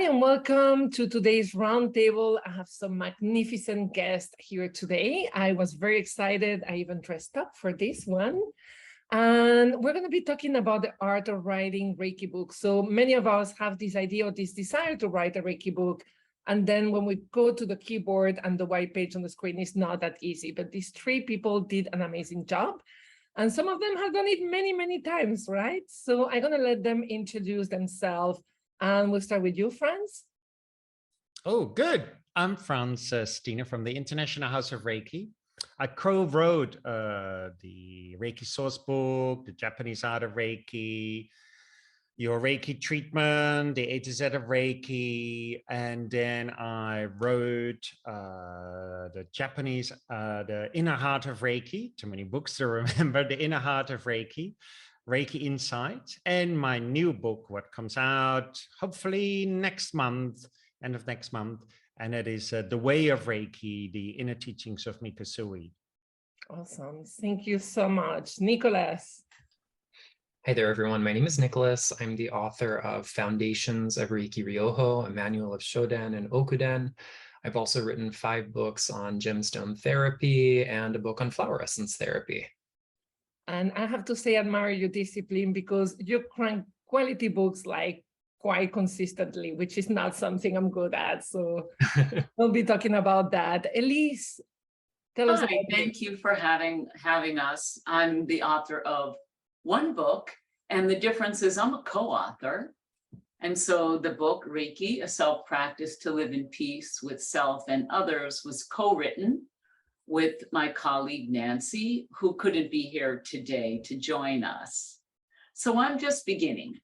Hi, and welcome to today's roundtable. I have some magnificent guests here today. I was very excited. I even dressed up for this one. And we're going to be talking about the art of writing Reiki books. So many of us have this idea or this desire to write a Reiki book. And then when we go to the keyboard and the white page on the screen, it's not that easy. But these three people did an amazing job. And some of them have done it many, many times, right? So I'm going to let them introduce themselves. And we'll start with you, Frans. Oh, good. I'm Frans Stiene from the International House of Reiki. I co-wrote the Reiki source book, the Japanese Art of Reiki, your Reiki treatment, the A to Z of Reiki, and then I wrote the Japanese, the Inner Heart of Reiki, too many books to remember, the Inner Heart of Reiki, Reiki Insights, and my new book, what comes out hopefully next month, end of next month, and it is The Way of Reiki, the Inner Teachings of Mikosui. Awesome. Thank you so much. Nicholas. Hi there, everyone. My name is Nicholas. I'm the author of Foundations of Reiki Ryoho, a manual of Shoden and Okuden. I've also written 5 books on gemstone therapy and a book on flower essence therapy. And I have to say, I admire your discipline because you crank quality books like quite consistently, which is not something I'm good at. So we'll be talking about that. Elise, tell us. Hi, thank you for having us. I'm the author of one book, and the difference is I'm a co-author. And so the book, Reiki, A Self-Practice to Live in Peace with Self and Others, was co-written with my colleague, Nancy, who couldn't be here today to join us. So I'm just beginning.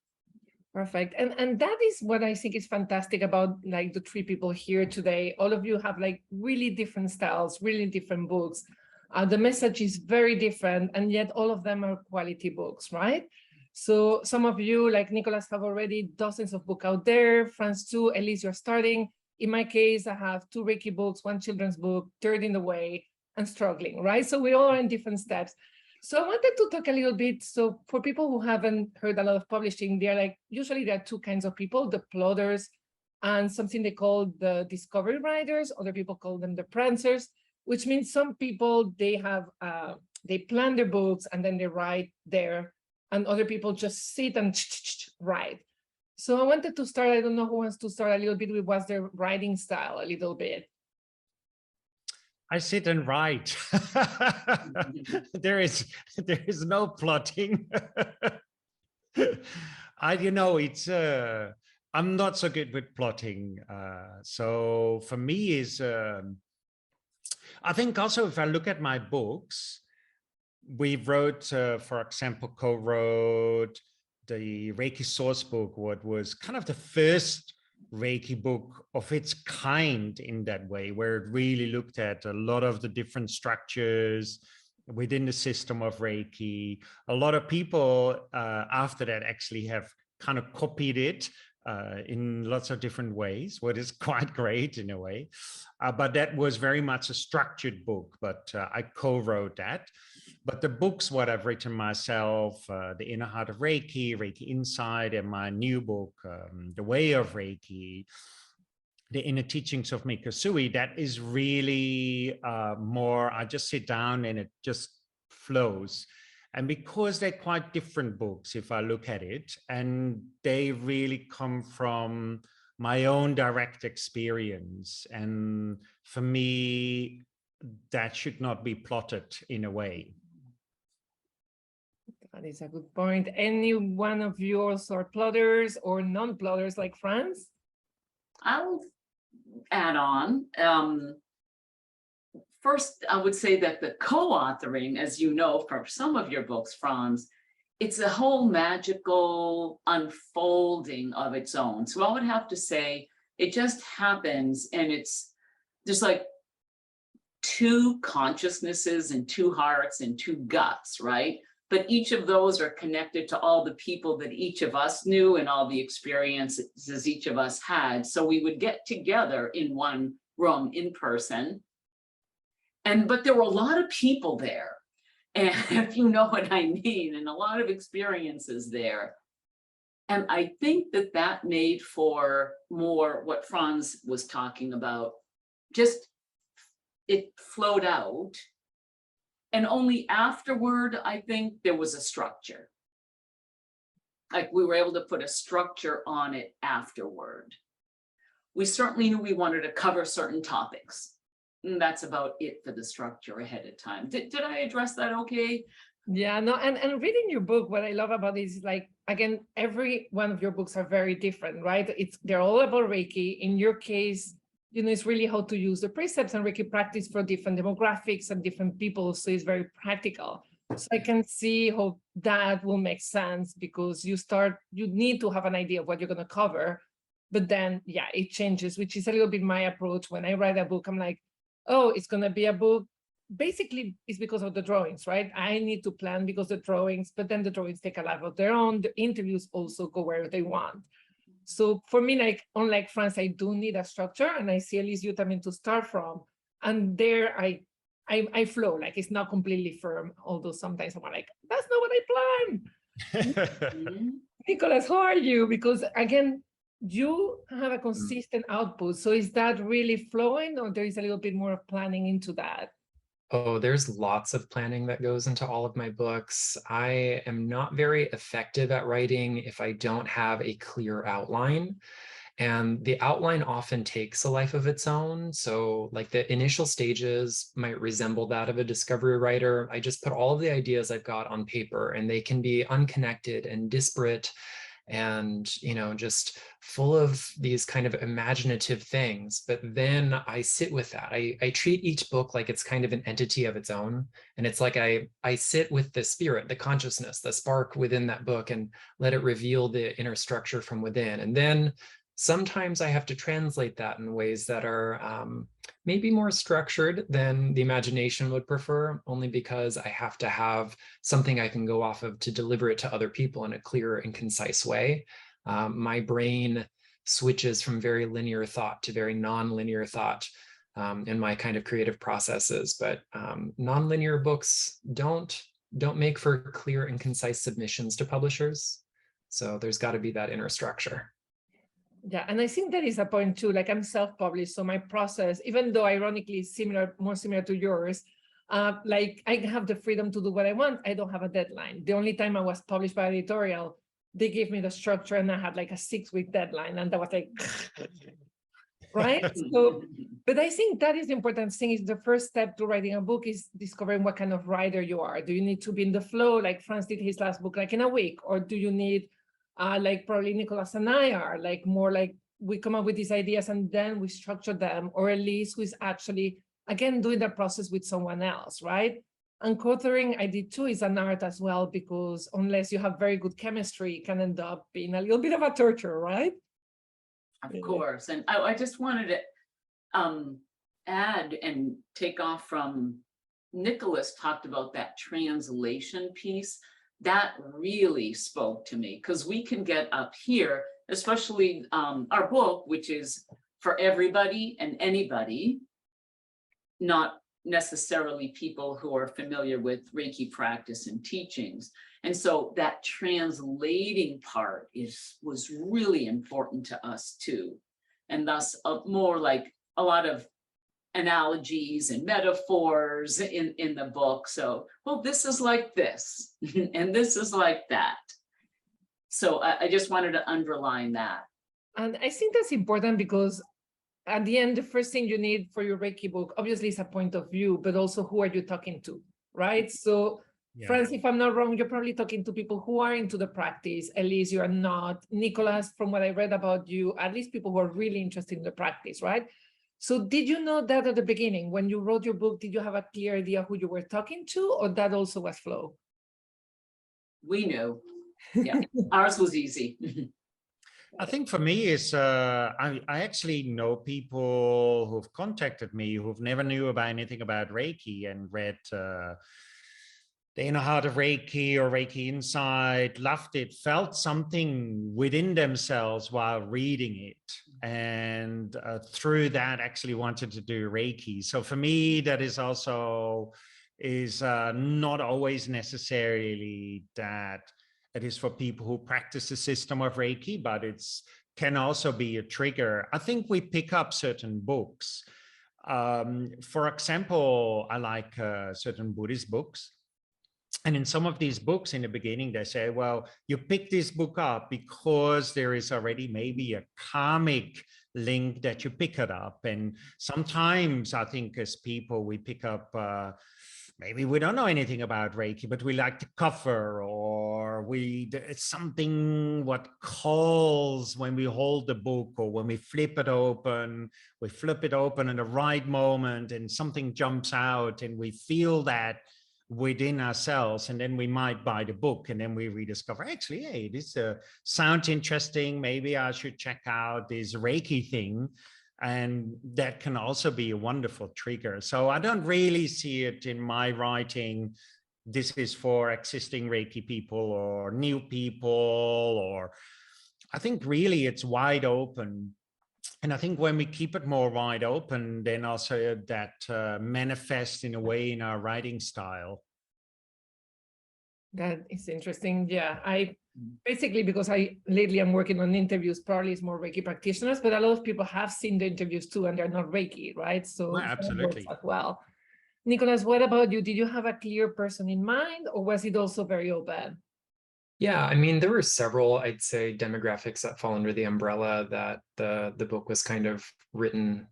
Perfect. And that is what I think is fantastic about like the 3 people here today. All of you have like really different styles, really different books. The message is very different, and yet all of them are quality books, right? So some of you, like Nicholas, have already dozens of books out there. Frans too, Elise, you're starting. In my case, I have 2 Reiki books, 1 children's book, 3rd in the way, and struggling, right? So we all are in different steps. So I wanted to talk a little bit. So for people who haven't heard a lot of publishing, usually there are 2 kinds of people, the plotters and something they call the discovery writers. Other people call them the prancers, which means some people, they plan their books and then they write there, and other people just sit and write. So I wanted to start, I don't know who wants to start a little bit with what's their writing style a little bit. I sit and write. There is no plotting. I'm not so good with plotting. So for me I think also if I look at my books, we wrote, for example, co-wrote the Reiki source book, what was kind of the first Reiki book of its kind in that way, where it really looked at a lot of the different structures within the system of Reiki. A lot of people after that actually have kind of copied it in lots of different ways, what is quite great in a way. But that was very much a structured book, but I co-wrote that. But the books, what I've written myself, The Inner Heart of Reiki, Reiki Insight, and my new book, The Way of Reiki, The Inner Teachings of Mikosui, that is really more, I just sit down and it just flows. And because they're quite different books, if I look at it, and they really come from my own direct experience. And for me, that should not be plotted in a way. That is a good point. Any one of yours are plotters or non-plotters like Frans? I'll add on. First, I would say that the co-authoring, as you know, from some of your books, Frans, it's a whole magical unfolding of its own. So I would have to say it just happens, and there's like 2 consciousnesses and 2 hearts and 2 guts, right? But each of those are connected to all the people that each of us knew and all the experiences each of us had. So we would get together in one room in person. But there were a lot of people there. And if you know what I mean, and a lot of experiences there. And I think that that made for more what Frans was talking about, just it flowed out. And only afterward, I think there was a structure. Like we were able to put a structure on it afterward. We certainly knew we wanted to cover certain topics. And that's about it for the structure ahead of time. Did I address that okay? Yeah, no, and reading your book, what I love about it is like, again, every one of your books are very different, right? They're all about Reiki. In your case, you know, it's really how to use the precepts and Reiki practice for different demographics and different people. So it's very practical. So I can see how that will make sense, because you need to have an idea of what you're going to cover. But then, yeah, it changes, which is a little bit my approach. When I write a book, I'm like, oh, it's going to be a book. Basically, it's because of the drawings, right? I need to plan because the drawings, but then the drawings take a life of their own. The interviews also go where they want. So for me, like, unlike Frans, I do need a structure, and I see Elise you tell me to start from. And there I flow, like it's not completely firm, although sometimes I'm like, that's not what I planned. Nicholas, how are you? Because again, you have a consistent output. So is that really flowing, or there is a little bit more of planning into that? Oh, there's lots of planning that goes into all of my books. I am not very effective at writing if I don't have a clear outline. And the outline often takes a life of its own. So like the initial stages might resemble that of a discovery writer. I just put all of the ideas I've got on paper, and they can be unconnected and disparate and, you know, just full of these kind of imaginative things. But then I sit with that. I treat each book like it's kind of an entity of its own. And it's like I sit with the spirit, the consciousness, the spark within that book, and let it reveal the inner structure from within. And then sometimes I have to translate that in ways that are maybe more structured than the imagination would prefer, only because I have to have something I can go off of to deliver it to other people in a clear and concise way. My brain switches from very linear thought to very non-linear thought in my kind of creative processes, but non-linear books don't make for clear and concise submissions to publishers. So there's got to be that inner structure. Yeah, and I think that is a point too. Like, I'm self-published, so my process, even though ironically is more similar to yours, like I have the freedom to do what I want. I don't have a deadline. The only time I was published by editorial, they gave me the structure, and I had like a 6-week deadline, and that was like, right? So, but I think that is the important thing. Is the first step to writing a book is discovering what kind of writer you are. Do you need to be in the flow, like Frans did his last book, like in a week, or do you need like probably Nicholas and I are like more like we come up with these ideas and then we structure them, or Elise, who is actually, again, doing the process with someone else, right? And co-authoring, I did too, is an art as well, because unless you have very good chemistry, it can end up being a little bit of a torture, right? Of course. And I just wanted to add and take off from Nicholas talked about that translation piece. That really spoke to me, because we can get up here, especially our book, which is for everybody and anybody, not necessarily people who are familiar with Reiki practice and teachings. And so that translating part was really important to us too. And thus more like a lot of analogies and metaphors in the book. So, well, this is like this, and this is like that. So I just wanted to underline that. And I think that's important, because at the end, the first thing you need for your Reiki book, obviously, is a point of view, but also who are you talking to, right? So, yeah. Frans, if I'm not wrong, you're probably talking to people who are into the practice. Elise, you are not. Nicholas, from what I read about you, at least people who are really interested in the practice, right? So did you know that at the beginning, when you wrote your book, did you have a clear idea who you were talking to, or that also was flow? We knew. Yeah, ours was easy. I think for me is I actually know people who've contacted me who've never knew about anything about Reiki and read the Inner Heart of Reiki or Reiki Insight, loved it, felt something within themselves while reading it, and through that actually wanted to do Reiki. So for me, that is also not always necessarily that It is for people who practice the system of Reiki, but it's can also be a trigger. I think we pick up certain books. For example, I like certain Buddhist books. And in some of these books in the beginning, they say, well, you pick this book up because there is already maybe a karmic link that you pick it up. And sometimes I think as people, we pick up, maybe we don't know anything about Reiki, but we like the cover, or it's something what calls when we hold the book, or when we flip it open in the right moment and something jumps out and we feel that within ourselves, and then we might buy the book, and then we rediscover, actually, hey, this sounds interesting, maybe I should check out this Reiki thing. And that can also be a wonderful trigger. So I don't really see it in my writing, this is for existing Reiki people or new people, or I think really it's wide open. And I think when we keep it more wide open, then also that manifests in a way in our writing style. That is interesting. Yeah, I basically, because lately I'm working on interviews, probably it's more Reiki practitioners, but a lot of people have seen the interviews too, and they're not Reiki, right? So absolutely as well. Nicholas, what about you? Did you have a clear person in mind, or was it also very open? Yeah, I mean, there were several, I'd say, demographics that fall under the umbrella that the book was kind of written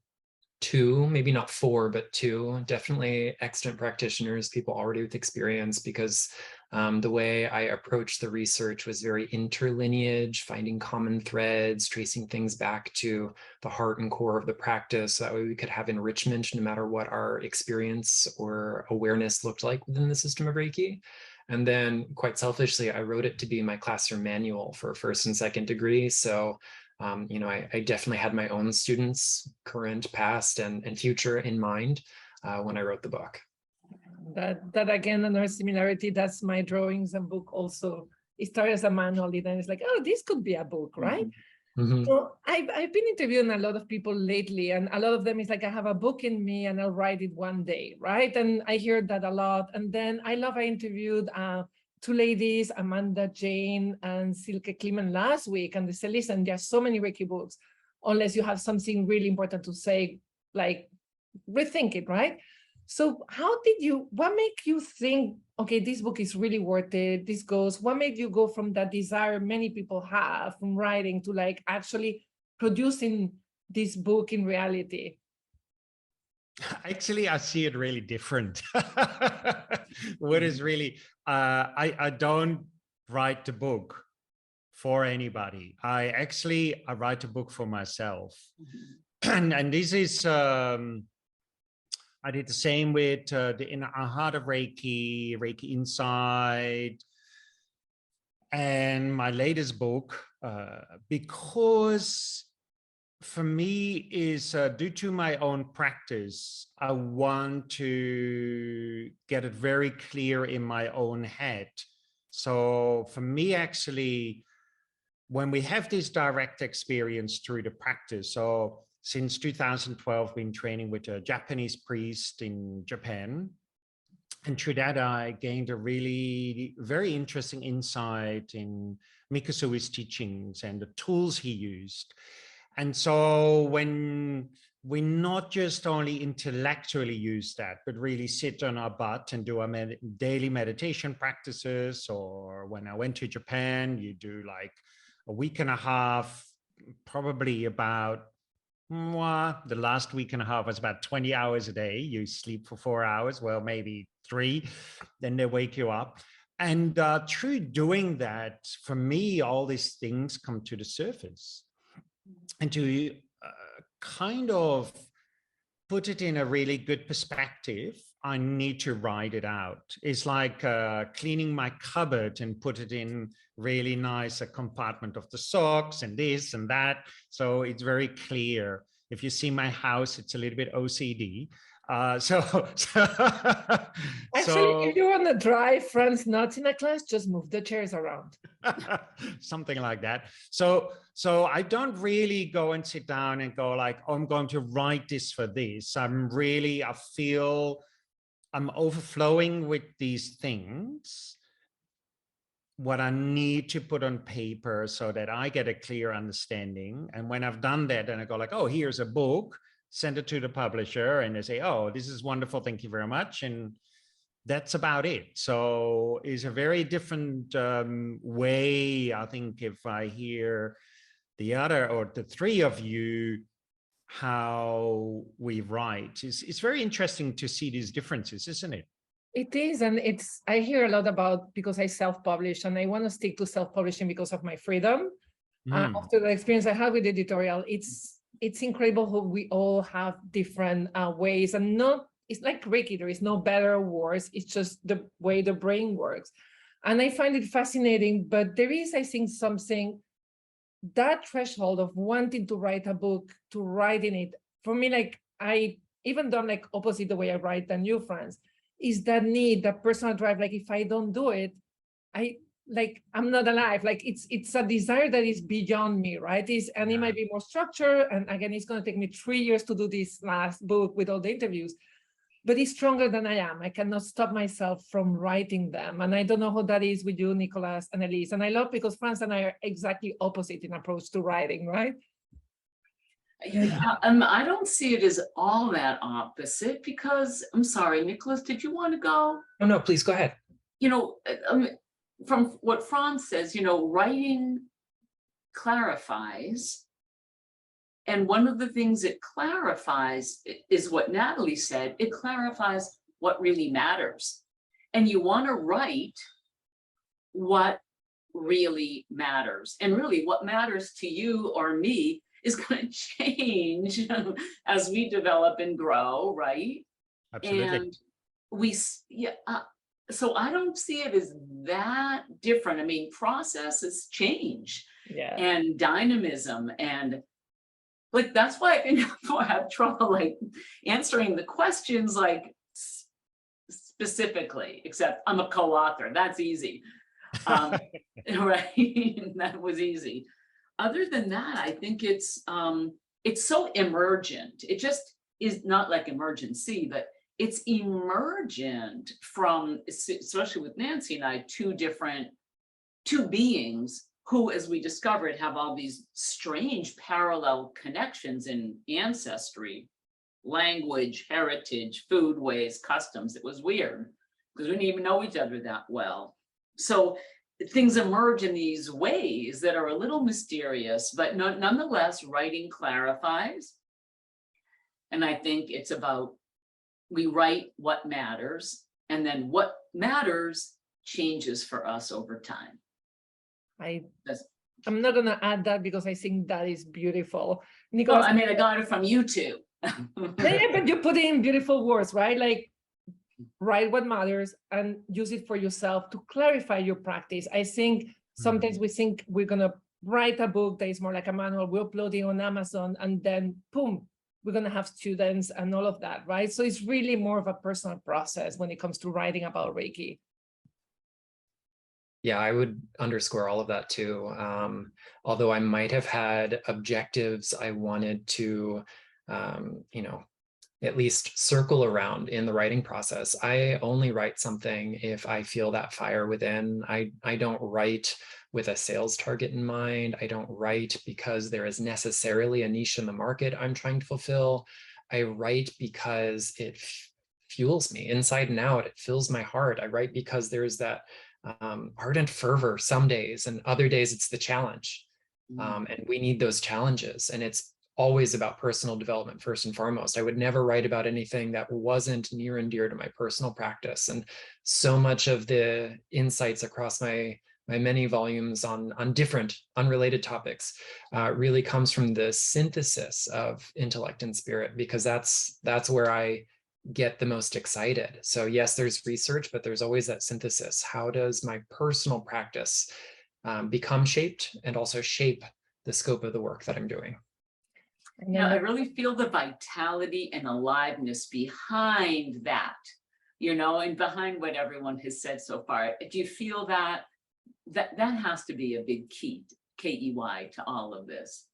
to, maybe not for, but to. Definitely extant practitioners, people already with experience, because the way I approached the research was very interlineage, finding common threads, tracing things back to the heart and core of the practice. So that way we could have enrichment no matter what our experience or awareness looked like within the system of Reiki. And then quite selfishly, I wrote it to be my classroom manual for first and second degree. So, you know, I definitely had my own students, current, past, and future in mind when I wrote the book. That again, another similarity. That's my drawings and book also. It started as a manual, then it's like, oh, this could be a book, right? Mm-hmm. So I've been interviewing a lot of people lately, and a lot of them is like, I have a book in me and I'll write it one day, right? And I hear that a lot. And then I interviewed two ladies, Amanda Jane and Silke Kliman last week, and they said, listen, there are so many Reiki books, unless you have something really important to say, like rethink it, right? So what made you think, okay, this book is really worth it, this goes, what made you go from that desire many people have from writing to like actually producing this book in reality? Actually, I see it really different. What is really, I don't write the book for anybody. I write a book for myself. And this is, I did the same with the Inner Heart of Reiki, Reiki Insights, and my latest book, because for me is due to my own practice, I want to get it very clear in my own head. So for me, actually, when we have this direct experience through the practice, so since 2012, been training with a Japanese priest in Japan. And through that, I gained a really very interesting insight in Mikasui's teachings and the tools he used. And so when we not just only intellectually use that, but really sit on our butt and do our daily meditation practices, or when I went to Japan, you do like a week and a half, probably about the last week and a half was about 20 hours a day. You sleep for 4 hours, well, maybe 3, then they wake you up. And through doing that, for me, all these things come to the surface. And to kind of put it in a really good perspective, I need to write it out. It's like cleaning my cupboard and put it in really nice a compartment of the socks and this and that. So it's very clear. If you see my house, it's a little bit OCD. Actually, if you want to drive Frans nuts in a class, just move the chairs around. Something like that. So I don't really go and sit down and go like, oh, I'm going to write this for this. I feel I'm overflowing with these things. what I need to put on paper so that I get a clear understanding. And when I've done that, then I go like, oh, here's a book, send it to the publisher, and they say, oh, this is wonderful, thank you very much. And that's about it. So it's a very different way, I think, if I hear the other or the three of you, how we write. It's very interesting to see these differences, isn't it? It is, and I hear a lot about, because I self-publish and I want to stick to self-publishing because of my freedom. After the experience I had with editorial, it's incredible how we all have different ways, and it's like Reiki, there is no better or worse, it's just the way the brain works. And I find it fascinating, but there is, I think, something, that threshold of wanting to write a book, to writing it, for me, like I even done like opposite the way I write than you, Frans, is that need, that personal drive. Like if I don't do it, I'm not alive. Like it's a desire that is beyond me, right? And it might be more structured. And again, it's going to take me 3 years to do this last book with all the interviews, but it's stronger than I am. I cannot stop myself from writing them. And I don't know how that is with you, Nicholas and Elise. And I love, because Frans and I are exactly opposite in approach to writing, right? I don't see it as all that opposite, because I'm sorry, Nicholas, did you want to go? Oh, no, please go ahead. From what Frans says, writing clarifies. And one of the things it clarifies is what Natalie said. It clarifies what really matters. And you want to write what really matters. And really what matters to you or me is going to change as we develop and grow, right? Absolutely. And so I don't see it as that different. I mean, processes change, and dynamism, and like that's why I think I have trouble like answering the questions like specifically, except I'm a co-author. That's easy. Right? That was easy. Other than that, I think it's so emergent. It just is not like emergency, but it's emergent from, especially with Nancy and I, two beings who, as we discovered, have all these strange parallel connections in ancestry, language, heritage, food ways, customs. It was weird because we didn't even know each other that well. So things emerge in these ways that are a little mysterious, but nonetheless, writing clarifies. And I think it's about, we write what matters, and then what matters changes for us over time. I'm not going to add that because I think that is beautiful. Nicholas, well, I mean, I got it from you too. Yeah, but you put it in beautiful words, right? Like, write what matters and use it for yourself to clarify your practice. I think sometimes we think we're going to write a book that is more like a manual, we're uploading on Amazon, and then boom, we're going to have students and all of that, right? So it's really more of a personal process when it comes to writing about Reiki. Yeah, I would underscore all of that too. Although I might have had objectives I wanted to, at least circle around in the writing process. I only write something if I feel that fire within. I don't write with a sales target in mind. I don't write because there is necessarily a niche in the market I'm trying to fulfill. I write because it fuels me inside and out. It fills my heart. I write because there's that ardent fervor some days, and other days it's the challenge. And we need those challenges. And it's always about personal development first and foremost. I would never write about anything that wasn't near and dear to my personal practice. And so much of the insights across my many volumes on different unrelated topics really comes from the synthesis of intellect and spirit, because that's where I get the most excited. So yes, there's research, but there's always that synthesis. How does my personal practice become shaped and also shape the scope of the work that I'm doing? Yeah, I really feel the vitality and aliveness behind that, and behind what everyone has said so far. Do you feel that has to be a big key, KEY, to all of this?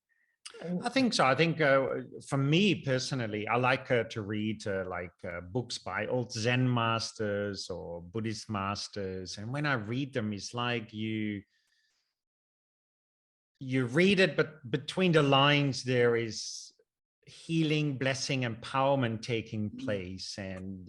And I think so. I think for me personally, I like to read books by old Zen masters or Buddhist masters. And when I read them, it's like you read it, but between the lines, there is healing, blessing, empowerment taking place. And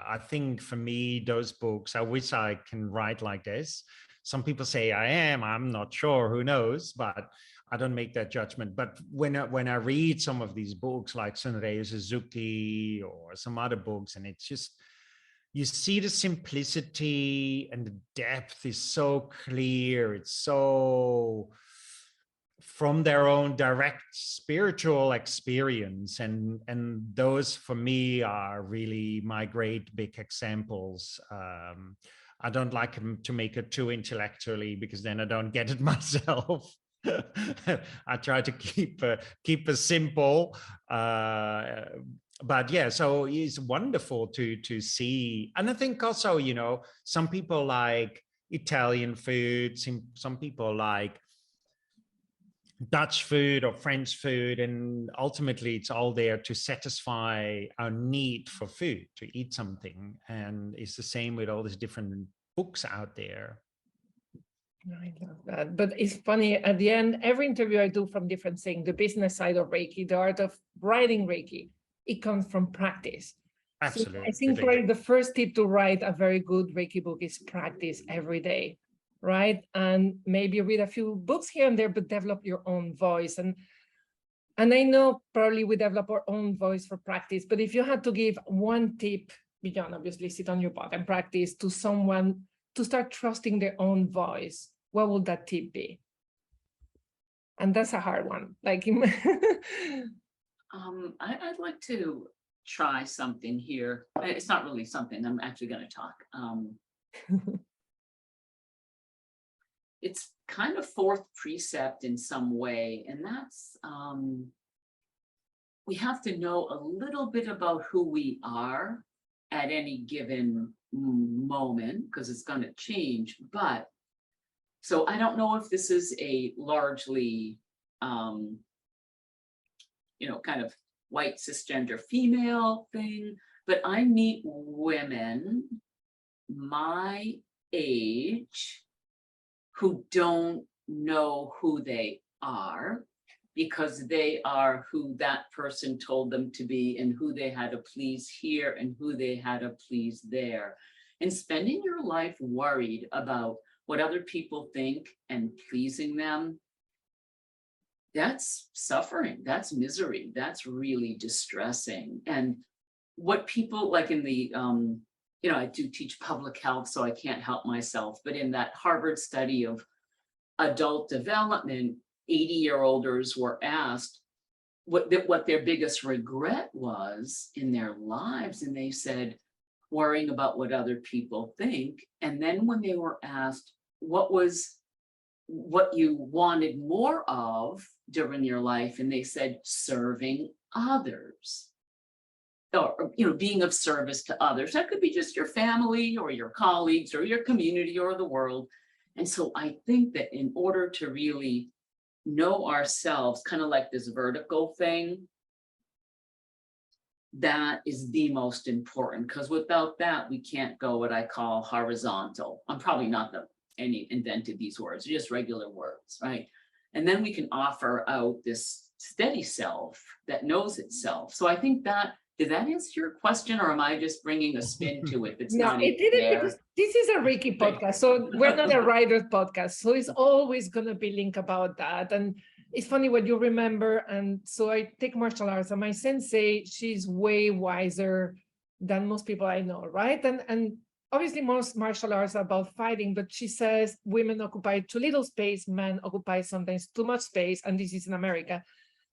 I think for me, those books, I wish I can write like this. Some people say I'm not sure, who knows, but I don't make that judgment. But when I read some of these books like Sunryu Suzuki or some other books, and it's just, you see the simplicity and the depth is so clear. It's so from their own direct spiritual experience. And those for me are really my great big examples. I don't like to make it too intellectually, because then I don't get it myself. I try to keep it simple. But yeah, so it's wonderful to see. And I think also, some people like Italian food, some people like Dutch food or French food, and ultimately it's all there to satisfy our need for food, to eat something. And it's the same with all these different books out there. I love that. But it's funny, at the end, every interview I do from different things, the business side of Reiki, the art of writing Reiki, it comes from practice. Absolutely. So I think probably the first tip to write a very good Reiki book is practice every day, right? And maybe read a few books here and there, but develop your own voice. And I know probably we develop our own voice for practice, but if you had to give one tip, beyond obviously sit on your butt and practice, to someone to start trusting their own voice, what would that tip be? And that's a hard one. Like, I'd like to try something here. It's not really something, I'm actually going to talk. It's kind of fourth precept in some way, and that's we have to know a little bit about who we are at any given moment, because it's going to change. But so I don't know if this is a largely kind of white cisgender female thing, but I meet women my age who don't know who they are, because they are who that person told them to be, and who they had to please here and who they had to please there. And spending your life worried about what other people think and pleasing them, that's suffering, that's misery, that's really distressing. And what people like in the, I do teach public health, so I can't help myself, but in that Harvard study of adult development, 80-year-olders were asked what their biggest regret was in their lives, and they said, worrying about what other people think. And then when they were asked what you wanted more of during your life, and they said serving others, or being of service to others. That could be just your family or your colleagues or your community or the world. And so I think that in order to really know ourselves, kind of like this vertical thing, that is the most important, because without that, we can't go what I call horizontal. I'm probably not any invented these words, just regular words, right? And then we can offer out this steady self that knows itself. So I think did that answer your question, or am I just bringing a spin to it? No, it didn't, because this is a Reiki podcast, so we're not a writer's podcast, so it's always going to be linked about that. And it's funny what you remember. And so I take martial arts, and my sensei, she's way wiser than most people I know, right? And obviously most martial arts are about fighting, but she says women occupy too little space, men occupy sometimes too much space, and this is in America.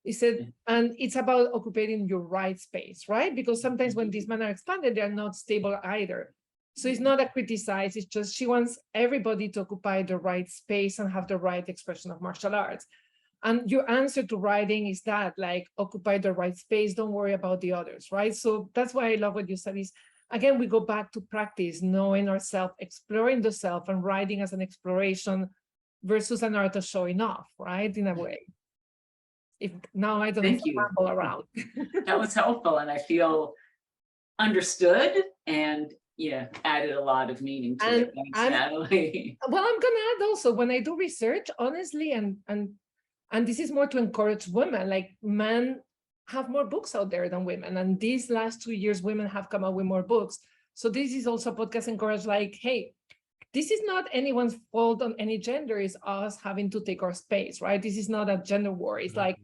He said, and it's about occupying your right space, right? Because sometimes when these men are expanded, they're not stable either. So it's not a criticize, it's just she wants everybody to occupy the right space and have the right expression of martial arts. And your answer to writing is that, like, occupy the right space, don't worry about the others, right? So that's why I love what you said is, again, we go back to practice, knowing ourselves, exploring the self, and writing as an exploration versus an art of showing off, right? In a way. If now I don't Thank you. ramble around. That was helpful, and I feel understood and added a lot of meaning to it. Thanks, Natalie. Well, I'm gonna add also, when I do research, honestly, and this is more to encourage women, like men have more books out there than women. And these last 2 years, women have come out with more books. So this is also a podcast encourage, like, hey, this is not anyone's fault on any gender, it's us having to take our space, right? This is not a gender war. It's like,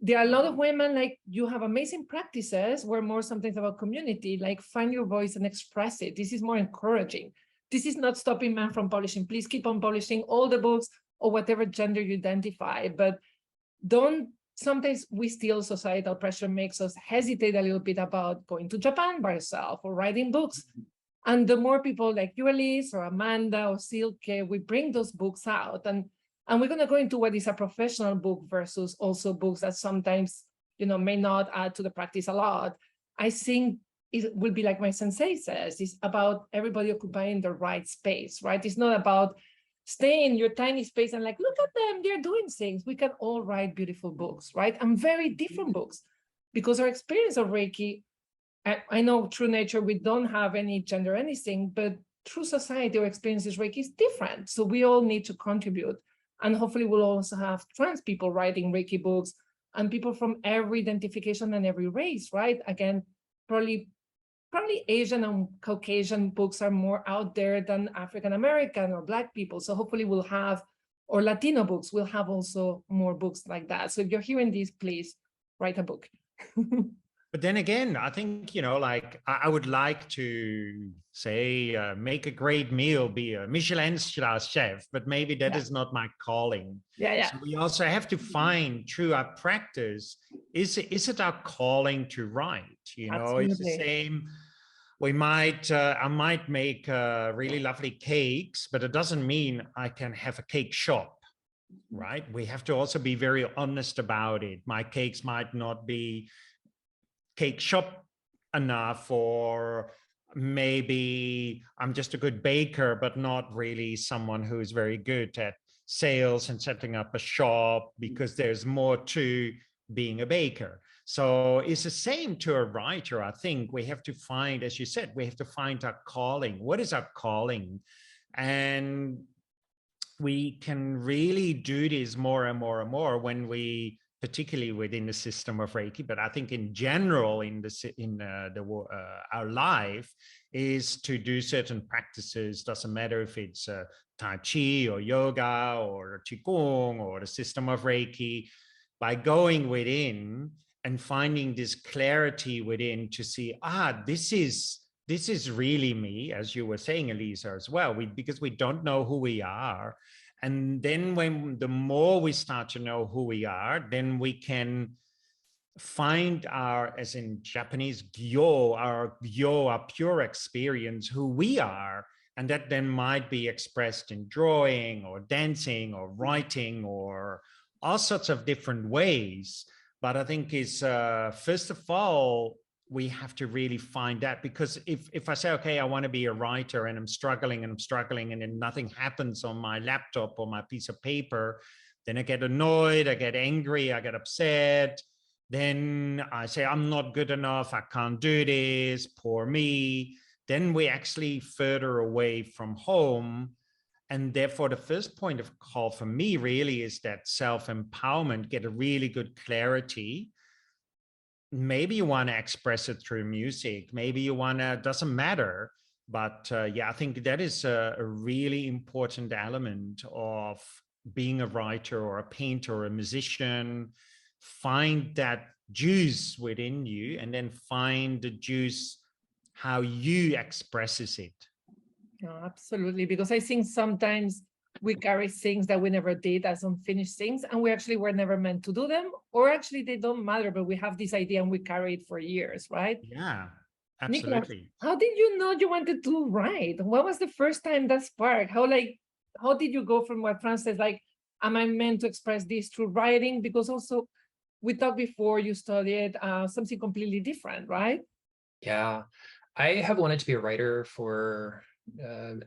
there are a lot of women, like, you have amazing practices. We're more sometimes about community, like find your voice and express it. This is more encouraging. This is not stopping men from publishing. Please keep on publishing all the books or whatever gender you identify, but don't, sometimes we still, societal pressure makes us hesitate a little bit about going to Japan by yourself or writing books. And the more people like you, Elise, or Amanda, or Silke, we bring those books out. And we're going to go into what is a professional book versus also books that sometimes, may not add to the practice a lot. I think it will be like my sensei says, it's about everybody occupying the right space, right? It's not about stay in your tiny space and like, look at them, they're doing things. We can all write beautiful books, right? And very different books, because our experience of Reiki, I know through nature, we don't have any gender, anything, but through society, our experiences Reiki is different. So we all need to contribute. And hopefully we'll also have trans people writing Reiki books and people from every identification and every race, right? Again, probably Asian and Caucasian books are more out there than African American or Black people. So hopefully we'll have, or Latino books, we'll have also more books like that. So if you're hearing this, please write a book. But then again, I think, like I would like to say, make a great meal, be a Michelin star chef, but maybe that is not my calling. Yeah. So we also have to find through our practice, is it our calling to write? Absolutely. It's the same. I might make really lovely cakes, but it doesn't mean I can have a cake shop, right? We have to also be very honest about it. My cakes might not be cake shop enough, or maybe I'm just a good baker, but not really someone who's very good at sales and setting up a shop, because there's more to being a baker. So it's the same to a writer. I think we have to find, as you said, we have to find our calling. What is our calling? And we can really do this more and more and more when we, particularly within the system of Reiki, but I think in general our life, is to do certain practices. Doesn't matter if it's Tai Chi or yoga or Qigong or the system of Reiki, by going within and finding this clarity within to see, this is really me, as you were saying, Elisa, as well, because we don't know who we are. And then the more we start to know who we are, then we can find our, as in Japanese, gyo, our pure experience, who we are. And that then might be expressed in drawing or dancing or writing or all sorts of different ways. But I think is, first of all, we have to really find that, because if I say, okay, I want to be a writer and I'm struggling and then nothing happens on my laptop or my piece of paper, then I get annoyed, I get angry, I get upset. Then I say, I'm not good enough, I can't do this, poor me. Then we actually further away from home. And therefore, the first point of call for me really is that self-empowerment, get a really good clarity. Maybe you want to express it through music. Maybe you want to, doesn't matter. But I think that is a really important element of being a writer or a painter or a musician. Find that juice within you, and then find the juice, how you expresses it. No, absolutely. Because I think sometimes we carry things that we never did as unfinished things, and we actually were never meant to do them, or actually they don't matter, but we have this idea and we carry it for years, right? Yeah, absolutely. Nicholas, how did you know you wanted to write? What was the first time that sparked? How did you go from what Frans says, like, am I meant to express this through writing? Because also we talked before, you studied something completely different, right? Yeah, I have wanted to be a writer for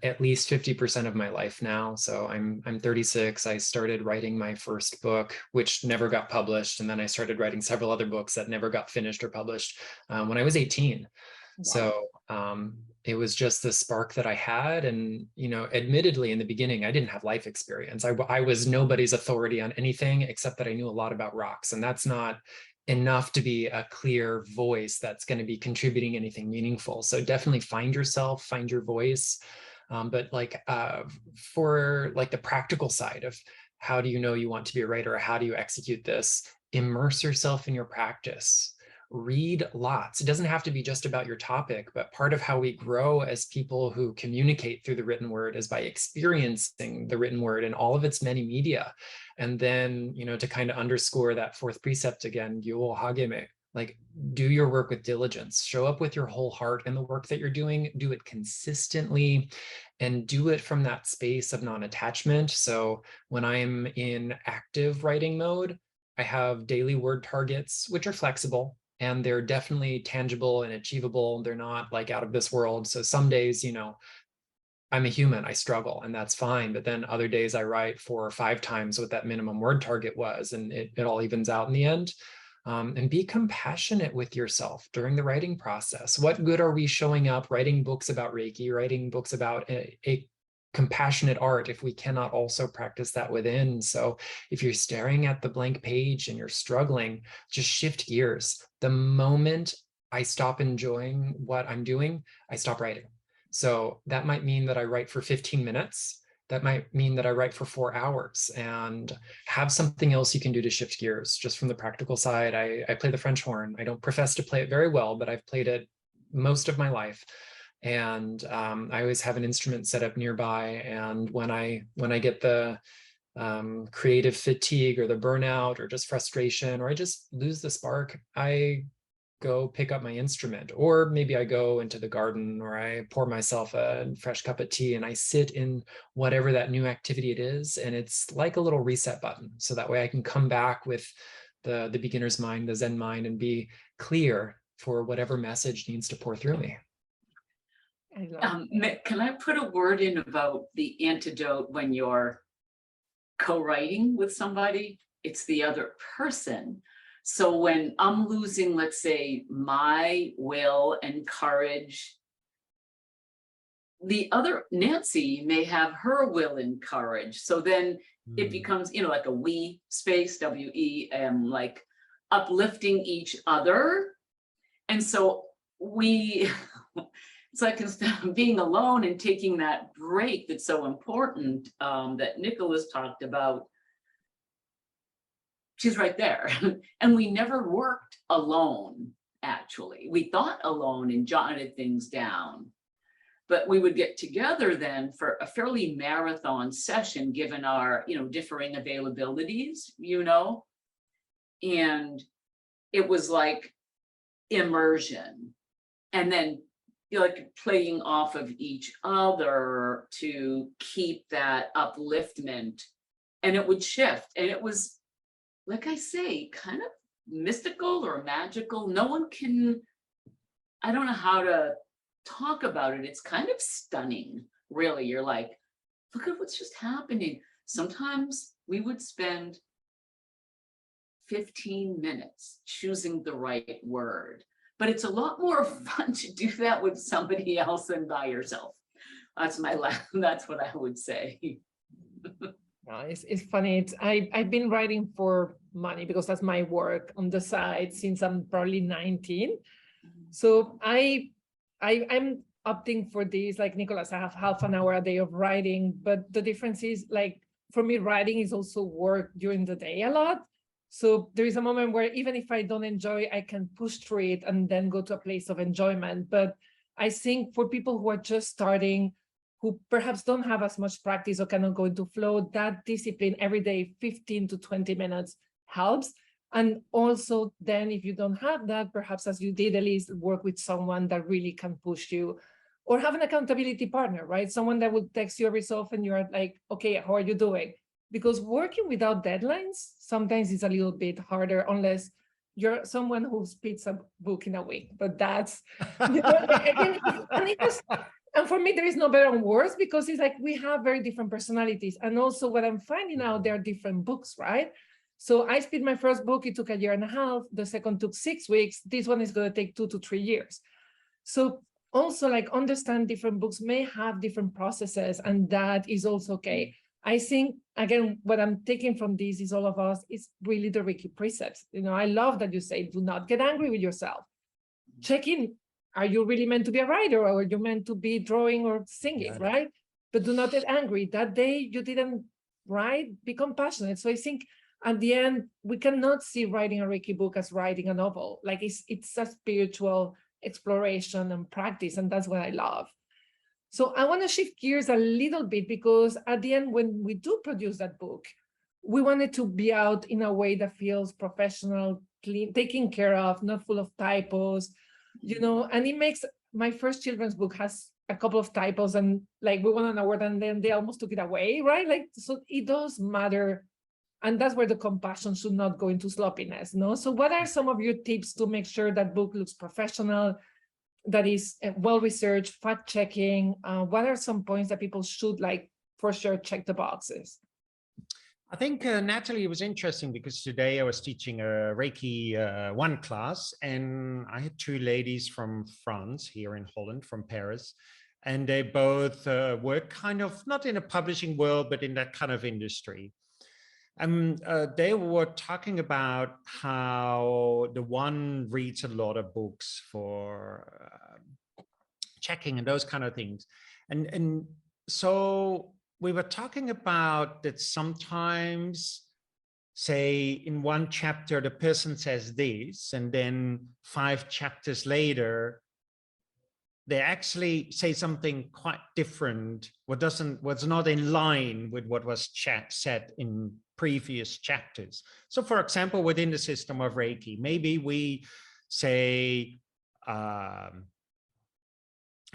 at least 50% of my life now. So I'm 36. I started writing my first book, which never got published. And then I started writing several other books that never got finished or published when I was 18. Wow. So it was just the spark that I had. And, you know, admittedly, in the beginning, I didn't have life experience. I was nobody's authority on anything except that I knew a lot about rocks. And that's not enough to be a clear voice that's going to be contributing anything meaningful. So definitely find yourself, find your voice. But like for like the practical side of how do you know you want to be a writer, or how do you execute this? Immerse yourself in your practice. Read lots. It doesn't have to be just about your topic, but part of how we grow as people who communicate through the written word is by experiencing the written word in all of its many media. And then, you know, to kind of underscore that fourth precept again, Gyo Hageme, like do your work with diligence, show up with your whole heart in the work that you're doing, do it consistently, and do it from that space of non-attachment. So when I'm in active writing mode, I have daily word targets, which are flexible. And they're definitely tangible and achievable. They're not like out of this world. So some days, you know, I'm a human, I struggle, and that's fine. But then other days I write 4 or 5 times what that minimum word target was, and it all evens out in the end. And be compassionate with yourself during the writing process. What good are we showing up, writing books about Reiki, writing books about a compassionate art if we cannot also practice that within? So if you're staring at the blank page and you're struggling, just shift gears. The moment I stop enjoying what I'm doing, I stop writing. So that might mean that I write for 15 minutes. That might mean that I write for 4 hours, and have something else you can do to shift gears. Just from the practical side, I play the French horn. I don't profess to play it very well, but I've played it most of my life. And I always have an instrument set up nearby. And when I get the creative fatigue or the burnout or just frustration, or I just lose the spark, I go pick up my instrument, or maybe I go into the garden, or I pour myself a fresh cup of tea and I sit in whatever that new activity it is. And it's like a little reset button. So that way I can come back with the beginner's mind, the Zen mind, and be clear for whatever message needs to pour through me. Can I put a word in about the antidote when you're co-writing with somebody? It's the other person. So when I'm losing, let's say, my will and courage, the other Nancy may have her will and courage. So then it becomes, you know, like a we space, W-E, like uplifting each other. And so we, it's like instead of being alone and taking that break that's so important that Nicholas talked about, she's right there. And we never worked alone, actually. We thought alone and jotted things down. But we would get together then for a fairly marathon session, given our, you know, differing availabilities, you know. And it was like immersion. And then, you know, like playing off of each other to keep that upliftment. And it would shift. And it was, like I say, kind of mystical or magical. No one can, I don't know how to talk about it. It's kind of stunning, really. You're like, look at what's just happening. Sometimes we would spend 15 minutes choosing the right word, but it's a lot more fun to do that with somebody else than by yourself. That's what I would say. No, it's funny. I've been writing for money because that's my work on the side since I'm probably 19. So I'm opting for this, like Nicholas, I have half an hour a day of writing, but the difference is, like, for me, writing is also work during the day a lot. So there is a moment where even if I don't enjoy, I can push through it and then go to a place of enjoyment. But I think for people who are just starting, who perhaps don't have as much practice or cannot go into flow, that discipline every day, 15 to 20 minutes helps. And also then if you don't have that, perhaps as you did, Elise, work with someone that really can push you, or have an accountability partner, right? Someone that will text you every so often, you're like, okay, how are you doing? Because working without deadlines sometimes is a little bit harder unless you're someone who spits a book in a week. But that's, you know, again, and And for me, there is no better and worse, because it's like we have very different personalities. And also what I'm finding out, there are different books, right? So I speed my first book, it took 1.5 years. The second took 6 weeks. This one is going to take 2 to 3 years. So also like understand different books may have different processes, and that is also okay. I think, again, what I'm taking from this is all of us is really the Reiki precepts. You know, I love that you say, do not get angry with yourself. Check in. Are you really meant to be a writer, or are you meant to be drawing or singing, right? But do not get angry. That day you didn't write, be compassionate. So I think at the end, we cannot see writing a Reiki book as writing a novel. Like it's a spiritual exploration and practice, and that's what I love. So I want to shift gears a little bit, because at the end, when we do produce that book, we want it to be out in a way that feels professional, clean, taken care of, not full of typos, you know. And it makes, my first children's book has a couple of typos, and like we won an award and then they almost took it away, right? Like, so it does matter. And that's where the compassion should not go into sloppiness, no? So what are some of your tips to make sure that book looks professional, that is well-researched, fact-checking? What are some points that people should, like, for sure check the boxes? I think, Natalie, it was interesting because today I was teaching a Reiki 1 class, and I had 2 ladies from France here in Holland, from Paris, and they both work kind of not in a publishing world, but in that kind of industry. And they were talking about how the one reads a lot of books for checking and those kind of things. And so we were talking about that sometimes, say, in one chapter, the person says this, and then 5 chapters later, they actually say something quite different, what's not in line with what was said in previous chapters. So for example, within the system of Reiki, maybe we say,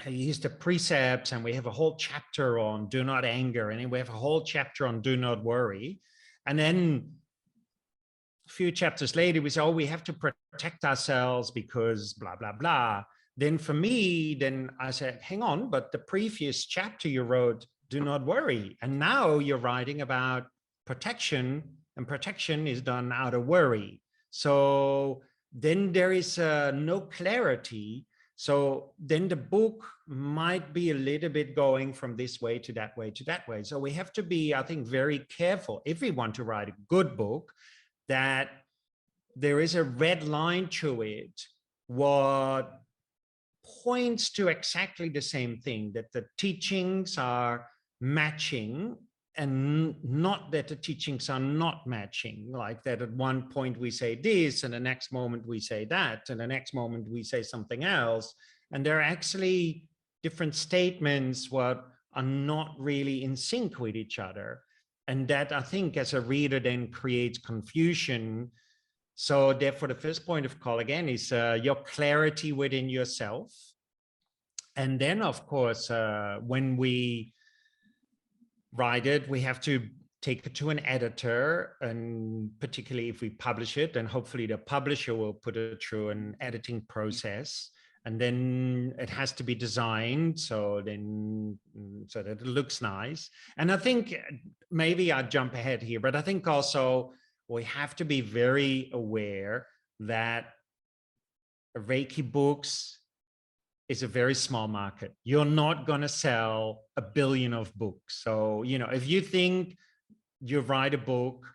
use the precepts, and we have a whole chapter on do not anger, and then we have a whole chapter on do not worry. And then a few chapters later, we say, oh, we have to protect ourselves because blah, blah, blah. Then for me, then I said, hang on, but the previous chapter you wrote, do not worry. And now you're writing about protection, and protection is done out of worry. So then there is no clarity. So then the book might be a little bit going from this way to that way to that way. So we have to be, I think, very careful if we want to write a good book, that there is a red line to it, what points to exactly the same thing, that the teachings are matching, and not that the teachings are not matching, like that at one point we say this, and the next moment we say that, and the next moment we say something else. And there are actually different statements what are not really in sync with each other. And that, I think, as a reader then creates confusion. So therefore, the first point of call again is your clarity within yourself. And then, of course, when we write it, we have to take it to an editor, and particularly if we publish it, and hopefully the publisher will put it through an editing process. And then it has to be designed so that it looks nice. And I think maybe I jump ahead here, but I think also we have to be very aware that Reiki books is a very small market. You're not going to sell 1 billion of books. So, you know, if you think you write a book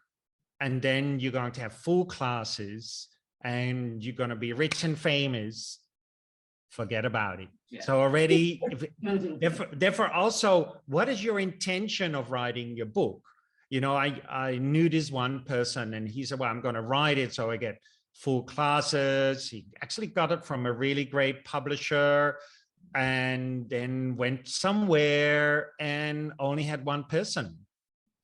and then you're going to have full classes and you're going to be rich and famous, forget about it. Yeah. So already, therefore also, what is your intention of writing your book? You know, I knew this one person, and he said, well, I'm going to write it so I get full classes. He actually got it from a really great publisher, and then went somewhere and only had 1 person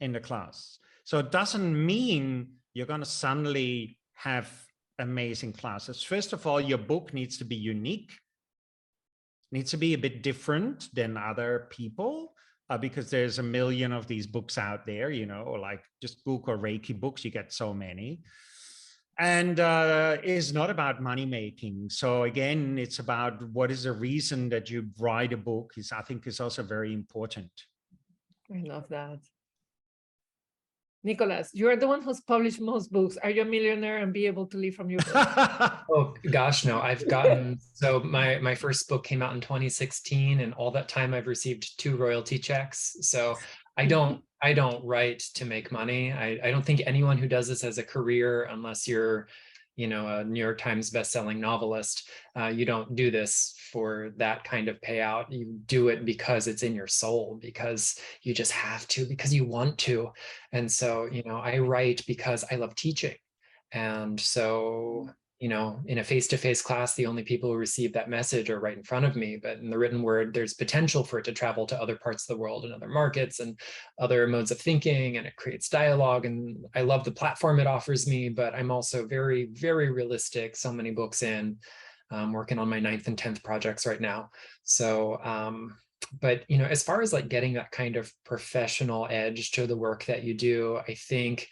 in the class. So it doesn't mean you're going to suddenly have amazing classes. First of all, your book needs to be unique, needs to be a bit different than other people, because there's 1 million of these books out there, you know, or like just Google Reiki books, you get so many. and is not about money making. So again, it's about what is the reason that you write a book is, I think, is also very important. I love that. Nicholas, you're the one who's published most books. Are you a millionaire and be able to live from your book? Oh gosh, no. I've gotten, so my first book came out in 2016, and all that time I've received 2 royalty checks. So I don't write to make money. I don't think anyone who does this as a career, unless you're, you know, a New York Times bestselling novelist, you don't do this for that kind of payout. You do it because it's in your soul, because you just have to, because you want to. And so, you know, I write because I love teaching. And so, you know, in a face-to-face class, the only people who receive that message are right in front of me. But in the written word, there's potential for it to travel to other parts of the world and other markets and other modes of thinking, and it creates dialogue. And I love the platform it offers me, but I'm also very, very realistic. So many books in, working on my 9th and 10th projects right now. So, but, you know, as far as like getting that kind of professional edge to the work that you do, I think,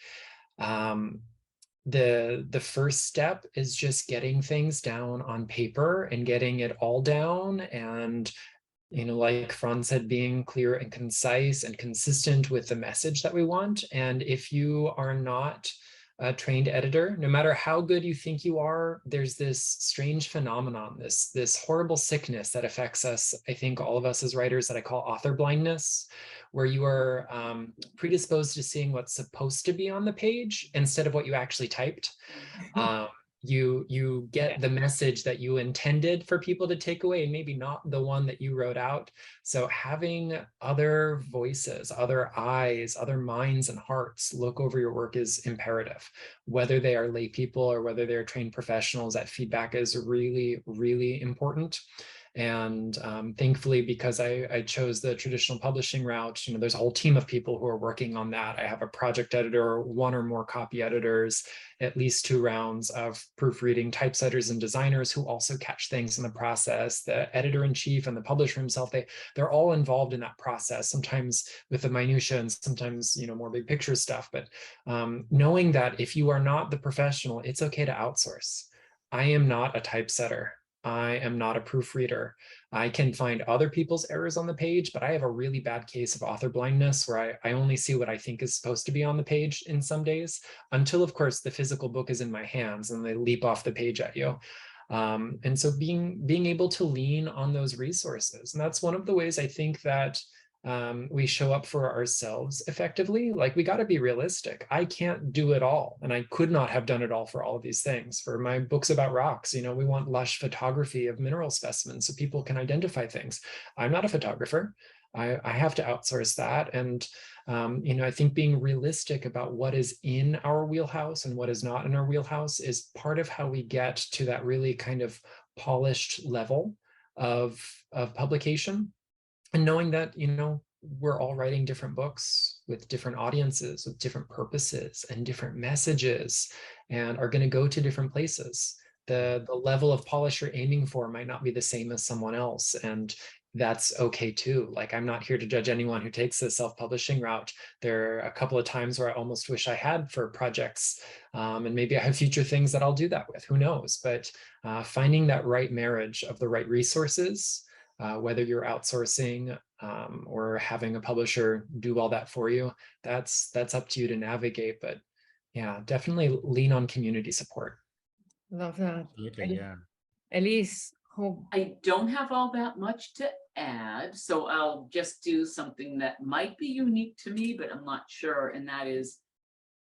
the first step is just getting things down on paper and getting it all down. And, you know, like Frans said, being clear and concise and consistent with the message that we want. And if you are not a trained editor, no matter how good you think you are, there's this strange phenomenon, this horrible sickness that affects us, I think all of us as writers, that I call author blindness, where you are predisposed to seeing what's supposed to be on the page instead of what you actually typed. You get the message that you intended for people to take away, and maybe not the one that you wrote out. So having other voices, other eyes, other minds and hearts look over your work is imperative. Whether they are lay people or whether they're trained professionals, that feedback is really, really important. And thankfully, because I chose the traditional publishing route, you know, there's a whole team of people who are working on that. I have a project editor, 1 or more copy editors, at least 2 rounds of proofreading typesetters and designers who also catch things in the process. The editor-in-chief and the publisher himself, they're all involved in that process, sometimes with the minutia and sometimes, you know, more big picture stuff. But knowing that if you are not the professional, it's okay to outsource. I am not a typesetter. I am not a proofreader. I can find other people's errors on the page, but I have a really bad case of author blindness where I only see what I think is supposed to be on the page in some days, until, of course, the physical book is in my hands and they leap off the page at you. And so being able to lean on those resources. And that's one of the ways I think that we show up for ourselves effectively. Like, we got to be realistic. I can't do it all, and I could not have done it all for all of these things. For my books about rocks, you know, we want lush photography of mineral specimens so people can identify things. I'm not a photographer. I have to outsource that. And, you know, I think being realistic about what is in our wheelhouse and what is not in our wheelhouse is part of how we get to that really kind of polished level of publication. And knowing that, you know, we're all writing different books with different audiences, with different purposes and different messages, and are going to go to different places. The level of polish you're aiming for might not be the same as someone else. And that's okay too. Like, I'm not here to judge anyone who takes the self-publishing route. There are a couple of times where I almost wish I had for projects, and maybe I have future things that I'll do that with, who knows? But finding that right marriage of the right resources, whether you're outsourcing or having a publisher do all that for you, that's up to you to navigate. But yeah, definitely lean on community support. Love that. Absolutely, yeah. Elise, I don't have all that much to add, so I'll just do something that might be unique to me, but I'm not sure. And that is,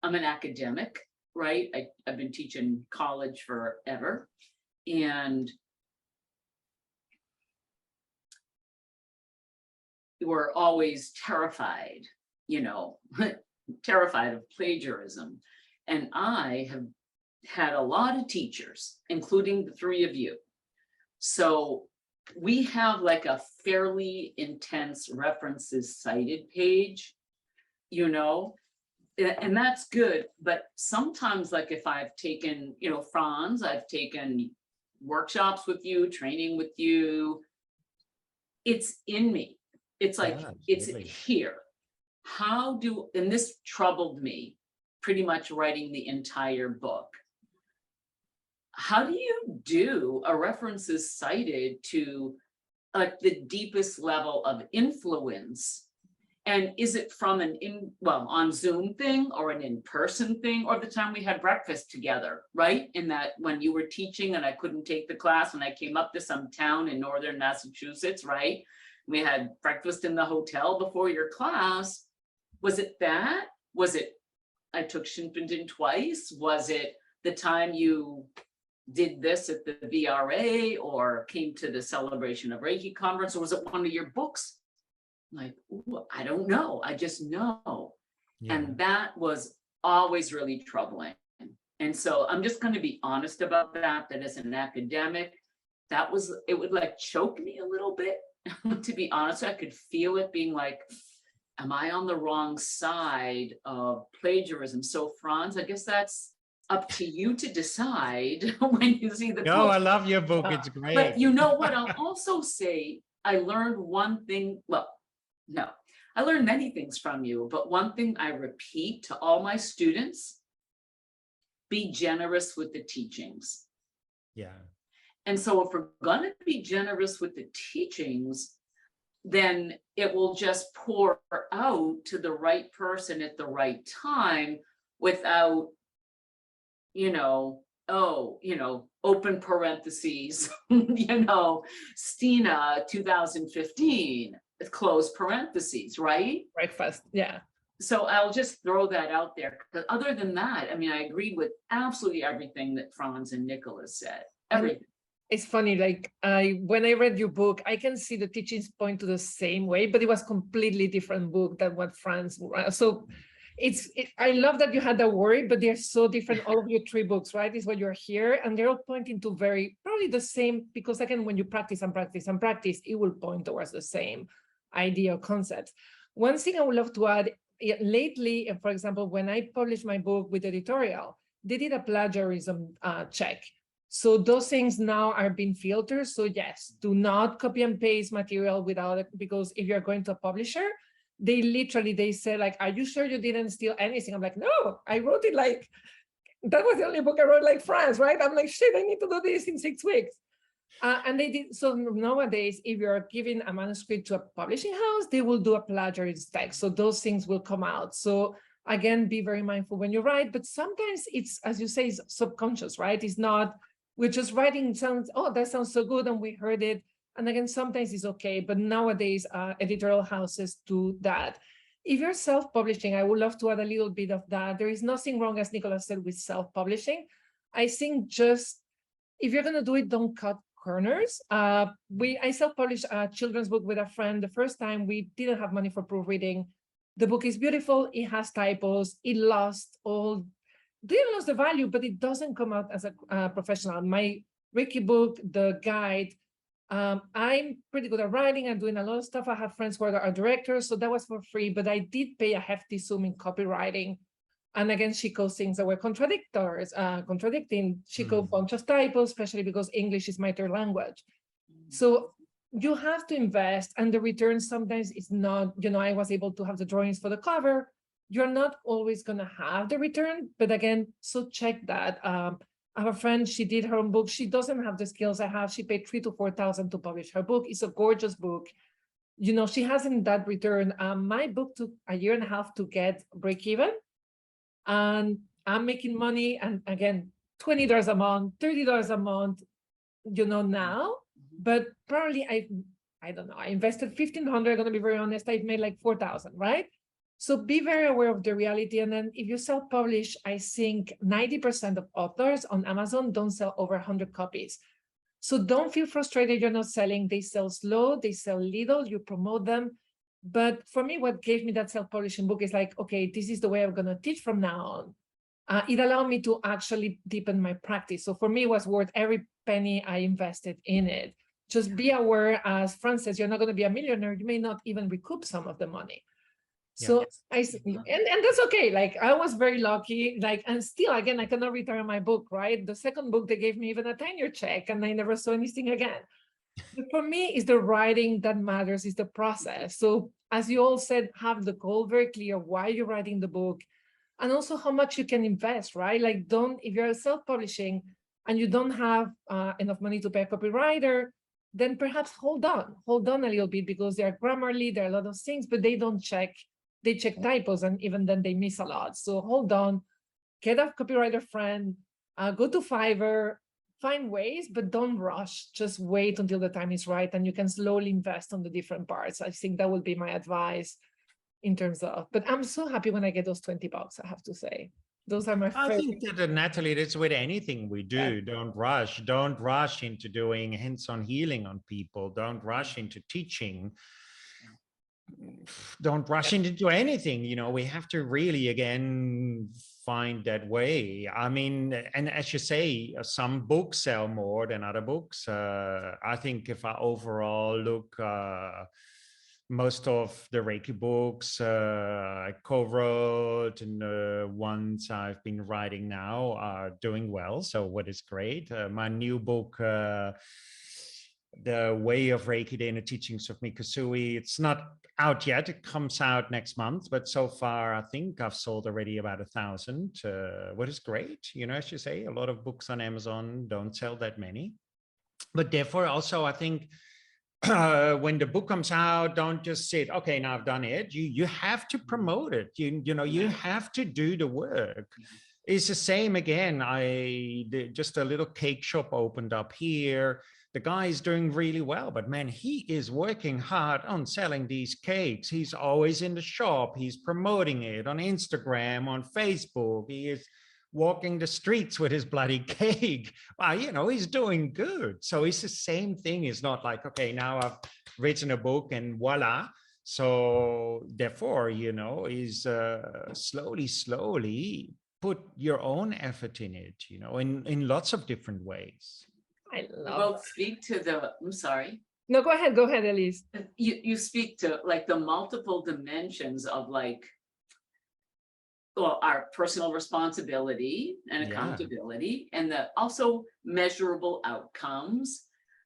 I'm an academic, right? I've been teaching college forever. And we're always terrified, you know, terrified of plagiarism. And I have had a lot of teachers, including the 3 of you. So we have like a fairly intense references cited page, you know, and that's good. But sometimes, like, if I've taken, you know, Frans, I've taken workshops with you, training with you, it's in me. It's like, it's here. And this troubled me pretty much writing the entire book. how do you do a references cited to like the deepest level of influence? And is it from on Zoom thing or an in-person thing, or the time we had breakfast together, right? In that when you were teaching and I couldn't take the class and I came up to some town in northern Massachusetts, right? We had breakfast in the hotel before your class. Was it that? Was it I took Shinpin twice? Was it the time you did this at the VRA or came to the Celebration of Reiki conference, or was it one of your books? Like, ooh, I don't know. I just know. Yeah. And that was always really troubling. And so I'm just going to be honest about that as an academic, it would like choke me a little bit. To be honest, I could feel it being like, am I on the wrong side of plagiarism? So Frans, I guess that's up to you to decide when you see the book. I love your book. It's great. But you know what? I'll also say I learned one thing. Well, no, I learned many things from you, but one thing I repeat to all my students, be generous with the teachings. Yeah. And so if we're going to be generous with the teachings, then it will just pour out to the right person at the right time without, open parentheses, Stiene 2015. Close parentheses, right? Breakfast, yeah. So I'll just throw that out there. But other than that, I mean, I agreed with absolutely everything that Frans and Nicholas said. Everything. It's funny, like when I read your book, I can see the teachings point to the same way, but it was completely different book than what Frans. So I love that you had that worry, but they're so different. All of your 3 books, right? Is what you're here, and they're all pointing to probably the same, because again, when you practice and practice and practice, it will point towards the same idea or concepts. One thing I would love to add, lately, for example, when I published my book with editorial, they did a plagiarism check. So those things now are being filtered. So yes, do not copy and paste material without it, because if you're going to a publisher, they say like, are you sure you didn't steal anything? I'm like, no, I wrote it like, that was the only book I wrote like Frans, right? I'm like, shit, I need to do this in 6 weeks. And they did. So nowadays, if you're giving a manuscript to a publishing house, they will do a plagiarism check. So those things will come out. So again, be very mindful when you write, but sometimes it's, as you say, it's subconscious, right? It's not, we're just writing, that sounds so good, and we heard it. And again, sometimes it's okay, but nowadays editorial houses do that. If you're self-publishing, I would love to add a little bit of that. There is nothing wrong, as Nicholas said, with self-publishing. I think just, if you're gonna do it, don't cut corners. I self-published a children's book with a friend. The first time we didn't have money for proofreading. The book is beautiful, it has typos, didn't lose the value, but it doesn't come out as a professional. My Reiki book, the guide, I'm pretty good at writing and doing a lot of stuff. I have friends who are directors, so that was for free, but I did pay a hefty sum in copywriting. And again, she calls things that were contradicting. She called a bunch of typos, especially because English is my third language. So you have to invest, and the return sometimes is not, I was able to have the drawings for the cover. You're not always going to have the return, but again, so check that. I have a friend, she did her own book. She doesn't have the skills I have. She paid $3,000 to $4,000 to publish her book. It's a gorgeous book. She hasn't that return. My book took 1.5 years to get break even. And I'm making money. And again, $20 a month, $30 a month, now. But probably I don't know. I invested $1,500. I'm going to be very honest. I've made like $4,000, right? So be very aware of the reality. And then if you self-publish, I think 90% of authors on Amazon don't sell over 100 copies. So don't feel frustrated you're not selling. They sell slow, they sell little, you promote them. But for me, what gave me that self-publishing book is like, okay, this is the way I'm going to teach from now on. It allowed me to actually deepen my practice. So for me, it was worth every penny I invested in it. Just be aware, as Frans says, you're not going to be a millionaire. You may not even recoup some of the money. So and that's okay. Like I was very lucky, and still, again, I cannot return my book, right? The second book, they gave me even a 10-year check and I never saw anything again. But for me, it's the writing that matters, is the process. So as you all said, have the goal very clear, why you're writing the book, and also how much you can invest, right? Like if you're self-publishing, and you don't have enough money to pay a copywriter, then perhaps hold on a little bit, because they are Grammarly, there are a lot of things, but they don't check, they check typos, and even then they miss a lot. So hold on, get a copywriter friend, go to Fiverr, find ways, but don't rush. Just wait until the time is right, and you can slowly invest on the different parts. I think that would be my advice in terms of, but I'm so happy when I get those $20, I have to say. Those are my favorite. I think that, Natalie, that's with anything we do. Yeah. Don't rush into doing hands-on healing on people. Don't rush into teaching. Don't rush into anything. You know, we have to really, again, find that way. I mean, and as you say, some books sell more than other books. I think if I overall look, most of the Reiki books I co-wrote and the ones I've been writing now are doing well. So what is great. My new book, The Way of Reiki, the Inner Teachings of Mikasui, it's not out yet. It comes out next month, but so far I think I've sold already about 1,000, what is great. You know, as you say, a lot of books on Amazon don't sell that many. But therefore also I think when the book comes out, don't just sit, okay, now I've done it. You have to promote it. You know, you have to do the work. It's the same again. Just a little cake shop opened up here. The guy is doing really well, but man, he is working hard on selling these cakes. He's always in the shop. He's promoting it on Instagram, on Facebook. He is walking the streets with his bloody cake. Well, you know, he's doing good. So it's the same thing. It's not like, okay, now I've written a book and voila. So therefore, you know, is slowly put your own effort in it, you know, in lots of different ways. I love Well, speak to the, I'm sorry. No, go ahead, Elise. You speak to like the multiple dimensions of like, well, our personal responsibility and accountability, and the also measurable outcomes,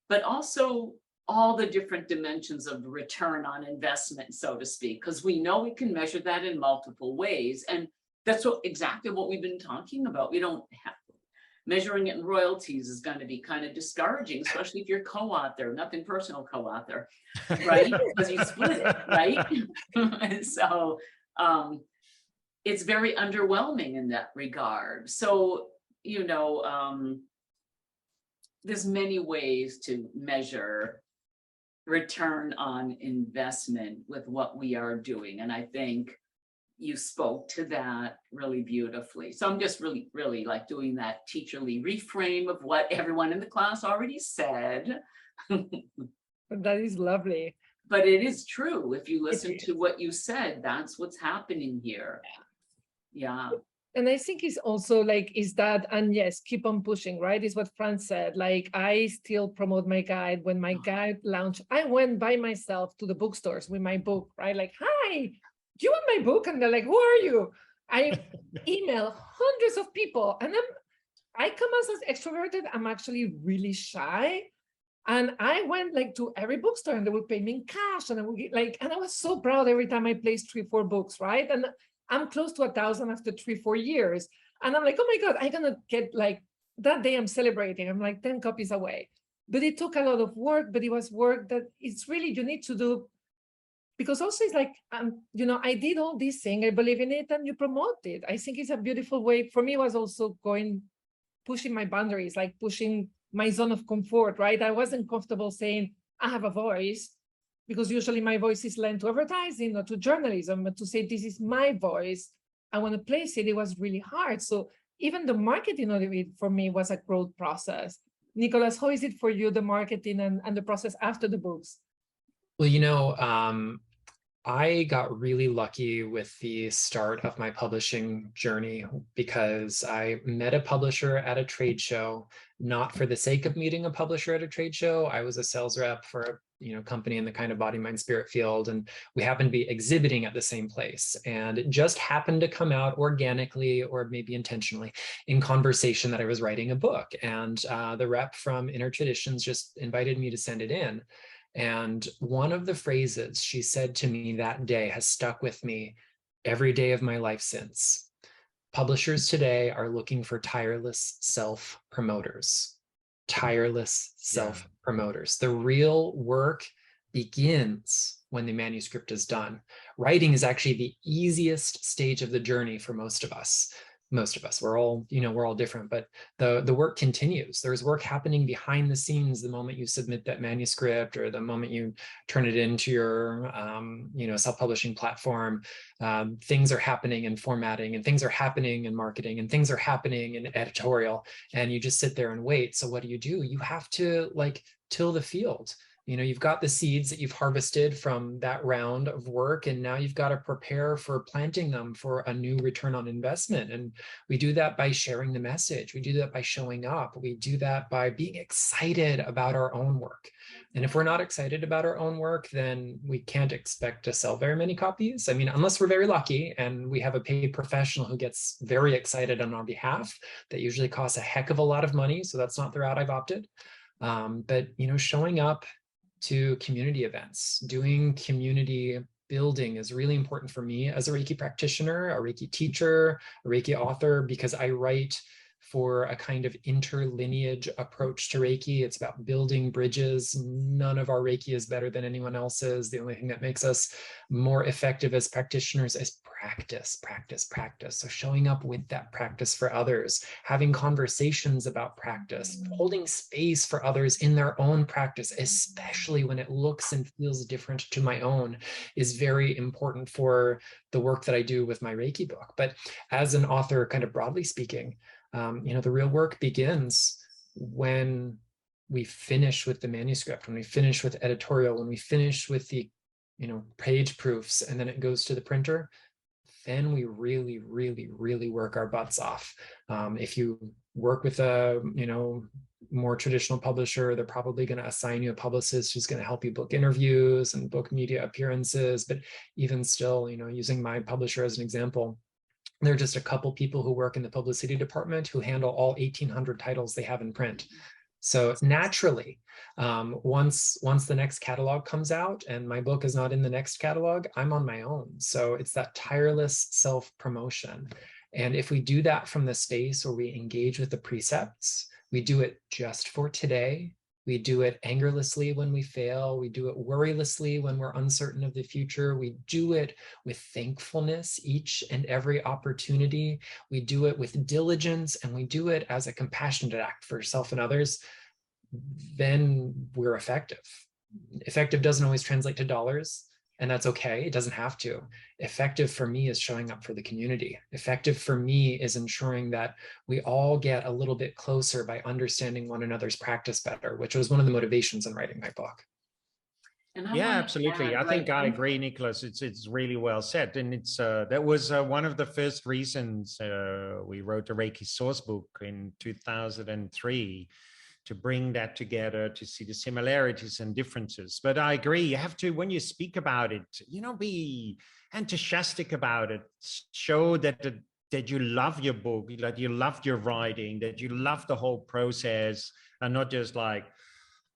but also all the different dimensions of return on investment, so to speak, because we know we can measure that in multiple ways. And that's exactly what we've been talking about. We don't have measuring it in royalties is going to be kind of discouraging, especially if you're co-author, nothing personal co-author, right? Because you split it, right? So, it's very underwhelming in that regard. So, you know, there's many ways to measure return on investment with what we are doing. And I think you spoke to that really beautifully. So I'm just really like doing that teacherly reframe of what everyone in the class already said. That is lovely. But it is true. If you listen to what you said, that's what's happening here. Yeah. And I think it's also like, is that, and yes, keep on pushing, right? Is what Frans said. Like, I still promote my guide. When my guide launched, I went by myself to the bookstores with my book, right? Like, hi, do you want my book? And they're like, who are you? I email hundreds of people, and I come as extroverted. I'm actually really shy. And I went like to every bookstore, and they would pay me in cash. And I would get like, and I was so proud every time I placed 3-4 books, right? And I'm close to 1,000 after 3-4 years. And I'm like, oh my God, I'm gonna get like, that day I'm celebrating, I'm like 10 copies away. But it took a lot of work, but it was work that it's really, you need to do, because also it's like, you know, I did all this thing, I believe in it, and you promote it. I think it's a beautiful way. For me, it was also pushing my boundaries, like pushing my zone of comfort, right? I wasn't comfortable saying I have a voice, because usually my voice is lent to advertising or to journalism, but to say this is my voice, I want to place it, it was really hard. So even the marketing of it for me was a growth process. Nicholas, how is it for you, the marketing and the process after the books? Well, you know, I got really lucky with the start of my publishing journey, because I met a publisher at a trade show, not for the sake of meeting a publisher at a trade show. I was a sales rep for a company in the kind of body, mind, spirit field, and we happened to be exhibiting at the same place. And it just happened to come out organically, or maybe intentionally, in conversation that I was writing a book. And the rep from Inner Traditions just invited me to send it in. And one of the phrases she said to me that day has stuck with me every day of my life since. Publishers today are looking for tireless self-promoters. Tireless self-promoters. The real work begins when the manuscript is done. Writing is actually the easiest stage of the journey for most of us. We're all, we're all different, but the work continues. There's work happening behind the scenes the moment you submit that manuscript, or the moment you turn it into your, self-publishing platform. Things are happening in formatting, and things are happening in marketing, and things are happening in editorial, and you just sit there and wait. So what do? You have to till the field. You've got the seeds that you've harvested from that round of work, and now you've got to prepare for planting them for a new return on investment. And we do that by sharing the message. We do that by showing up. We do that by being excited about our own work. And if we're not excited about our own work, then we can't expect to sell very many copies. I mean, unless we're very lucky and we have a paid professional who gets very excited on our behalf. That usually costs a heck of a lot of money. So that's not the route I've opted. But, showing up to community events, doing community building is really important for me as a Reiki practitioner, a Reiki teacher, a Reiki author, because I write for a kind of interlineage approach to Reiki. It's about building bridges. None of our Reiki is better than anyone else's. The only thing that makes us more effective as practitioners is practice, practice, practice. So showing up with that practice for others, having conversations about practice, holding space for others in their own practice, especially when it looks and feels different to my own, is very important for the work that I do with my Reiki book. But as an author, kind of broadly speaking, the real work begins when we finish with the manuscript, when we finish with editorial, when we finish with the, page proofs, and then it goes to the printer. Then we really, really, really work our butts off. If you work with a, more traditional publisher, they're probably going to assign you a publicist who's going to help you book interviews and book media appearances. But even still, using my publisher as an example, there are just a couple people who work in the publicity department who handle all 1,800 titles they have in print. So naturally, once the next catalog comes out and my book is not in the next catalog, I'm on my own. So it's that tireless self-promotion. And if we do that from the space where we engage with the precepts, we do it just for today. We do it angerlessly when we fail. We do it worrylessly when we're uncertain of the future. We do it with thankfulness each and every opportunity. We do it with diligence, and we do it as a compassionate act for self and others. Then we're effective. Effective doesn't always translate to dollars, and that's okay. It doesn't have to. Effective for me is showing up for the community. Effective for me is ensuring that we all get a little bit closer by understanding one another's practice better, which was one of the motivations in writing my book. Yeah, absolutely. I think I agree, Nicholas. It's really well said. And it's that was one of the first reasons we wrote the Reiki source book in 2003. To bring that together, to see the similarities and differences. But I agree, you have to, when you speak about it, be enthusiastic about it, show that you love your book, that you loved your writing, that you love the whole process, and not just like,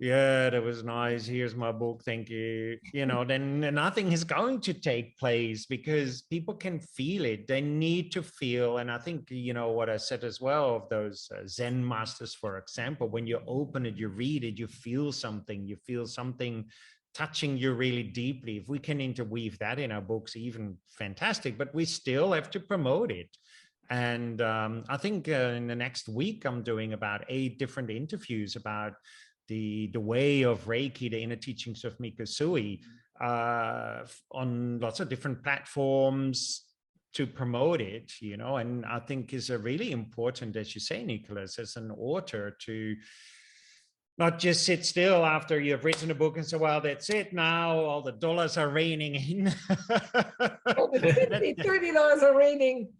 yeah, that was nice, here's my book, thank you. Then nothing is going to take place, because people can feel it. They need to feel. And I think, what I said as well of those Zen masters, for example, when you open it, you read it, you feel something touching you really deeply. If we can interweave that in our books, even fantastic, but we still have to promote it. And I think in the next week, I'm doing about 8 different interviews about the way of Reiki, the inner teachings of Mikosui, on lots of different platforms to promote it, and I think is a really important, as you say, Nicholas, as an author, to not just sit still after you've written a book and say, well, that's it now, all the dollars are raining in. $30 are raining.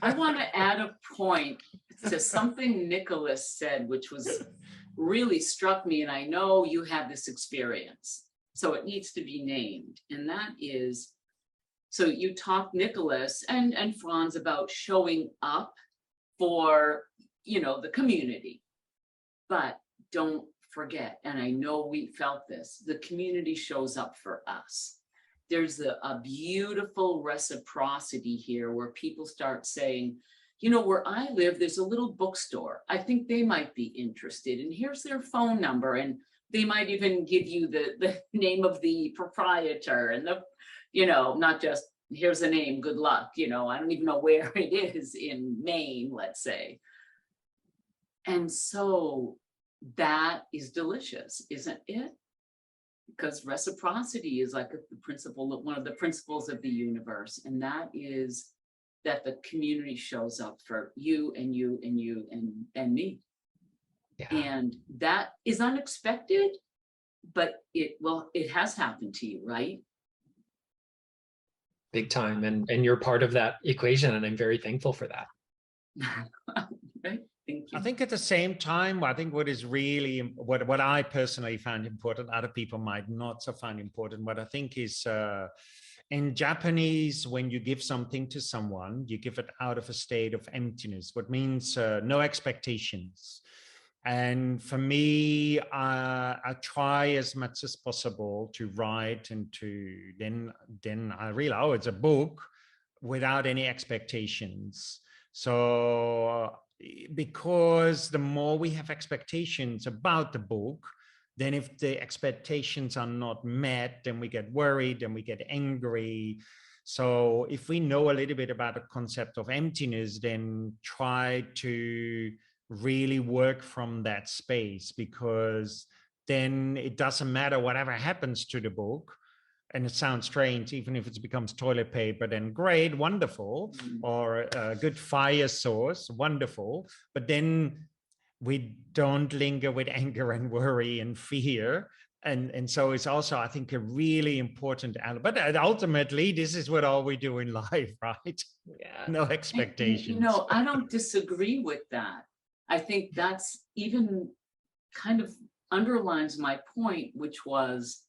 I want to add a point to something Nicholas said, which was really struck me, and I know you had this experience, so it needs to be named. And that is, so you talked, Nicholas and Frans, about showing up for, the community. But don't forget, and I know we felt this, the community shows up for us. there's a beautiful reciprocity here where people start saying, you know, where I live, there's a little bookstore. I think they might be interested, and here's their phone number. And they might even give you the name of the proprietor and the, you know, not just here's a name, good luck. You know, I don't even know where it is in Maine, let's say. And so that is delicious, isn't it? Because reciprocity is like the principle, one of the principles of the universe. And that is that the community shows up for you and you and you and me. Yeah. And that is unexpected, but it has happened to you, right? Big time. And you're part of that equation. And I'm very thankful for that. Right? Thank you. I think at the same time, I think what is really, what I personally found important, other people might not so find important, what I think is, in Japanese, when you give something to someone, you give it out of a state of emptiness, what means no expectations. And for me, I try as much as possible to write and to then I realize, oh, it's a book without any expectations. So because the more we have expectations about the book, then if the expectations are not met, then we get worried and we get angry. So if we know a little bit about the concept of emptiness, then try to really work from that space, because then it doesn't matter whatever happens to the book. And it sounds strange, even if it becomes toilet paper, then great, wonderful, or a good fire source, wonderful. But then we don't linger with anger and worry and fear. And so it's also, I think, a really important element. But ultimately, this is what all we do in life, right? Yeah. No expectations. You know, I don't disagree with that. I think that's even kind of underlines my point, which was,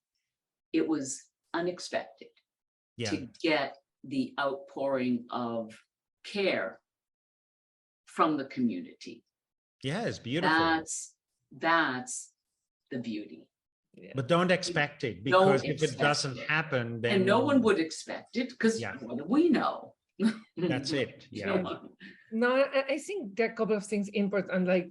it was unexpected to get the outpouring of care from the community. Yeah, it's beautiful. That's the beauty. Yeah. But don't expect it, because if it doesn't happen, then... And no one would expect it, because what do we know? That's it. Yeah. No, I think there are a couple of things important. Like,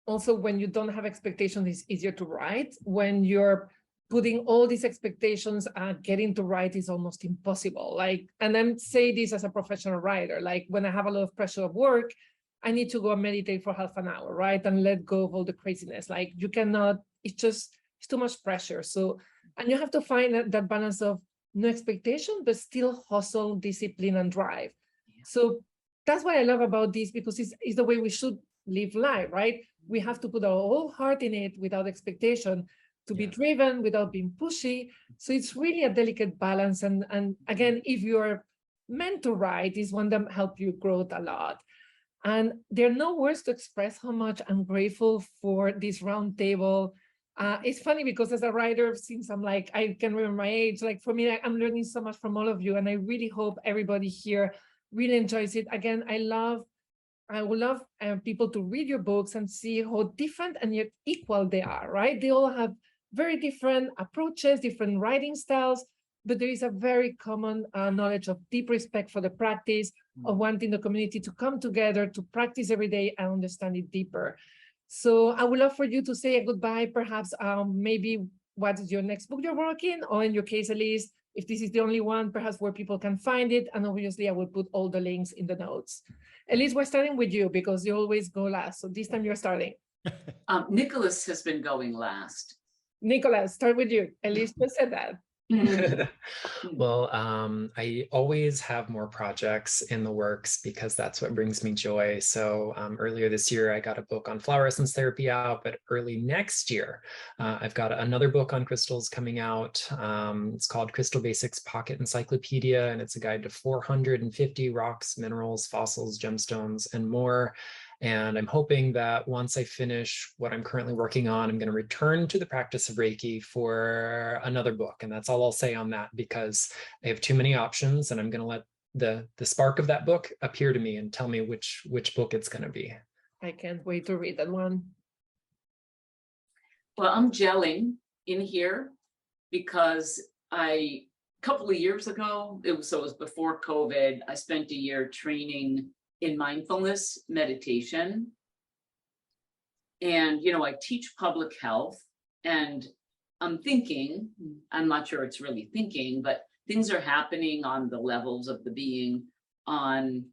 also, when you don't have expectations, it's easier to write. When you're putting all these expectations, getting to write is almost impossible. Like, and I'm saying this as a professional writer, like when I have a lot of pressure of work, I need to go and meditate for half an hour, right? And let go of all the craziness. Like, you cannot, it's too much pressure. So, and you have to find that balance of no expectation, but still hustle, discipline, and drive. So that's what I love about this, because it's the way we should live life, right? We have to put our whole heart in it without expectation, to be driven without being pushy. So it's really a delicate balance. And again, if you're meant to write, is one that help you grow a lot. And there are no words to express how much I'm grateful for this round table. It's funny because as a writer, since I'm like, I can remember my age, like for me, I'm learning so much from all of you. And I really hope everybody here really enjoys it. Again, I would love people to read your books and see how different and yet equal they are, right? They all have very different approaches, different writing styles, but there is a very common knowledge of deep respect for the practice, of wanting the community to come together, to practice every day and understand it deeper. So I would love for you to say a goodbye, perhaps maybe what is your next book you're working, or in your case, Elise, if this is the only one, perhaps where people can find it. And obviously I will put all the links in the notes. Elise, we're starting with you because you always go last. So this time you're starting. Nicholas has been going last. Nicholas, start with you. Elise just said that. Well, I always have more projects in the works because that's what brings me joy. So earlier this year, I got a book on flower essence therapy out, but early next year, I've got another book on crystals coming out. It's called Crystal Basics Pocket Encyclopedia, and it's a guide to 450 rocks, minerals, fossils, gemstones, and more. And I'm hoping that once I finish what I'm currently working on, I'm going to return to the practice of Reiki for another book. And that's all I'll say on that, because I have too many options, and I'm going to let the spark of that book appear to me and tell me which book it's going to be. I can't wait to read that one. Well, I'm gelling in here because I couple of years ago, it was before COVID, I spent a year training in mindfulness meditation. And, I teach public health, and I'm thinking, I'm not sure it's really thinking, but things are happening on the levels of the being on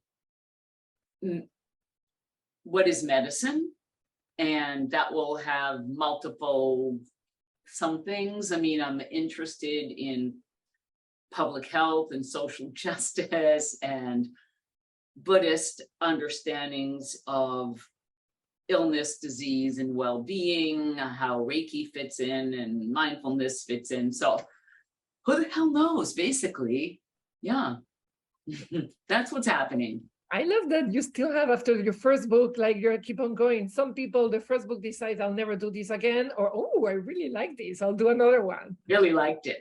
what is medicine, and that will have multiple some things. I mean, I'm interested in public health and social justice and Buddhist understandings of illness, disease, and well-being, how Reiki fits in and mindfulness fits in. So who the hell knows, basically. Yeah, that's what's happening. I love that you still have, after your first book, like you keep on going. Some people, the first book decides I'll never do this again, or, oh, I really like this, I'll do another one. Really liked it.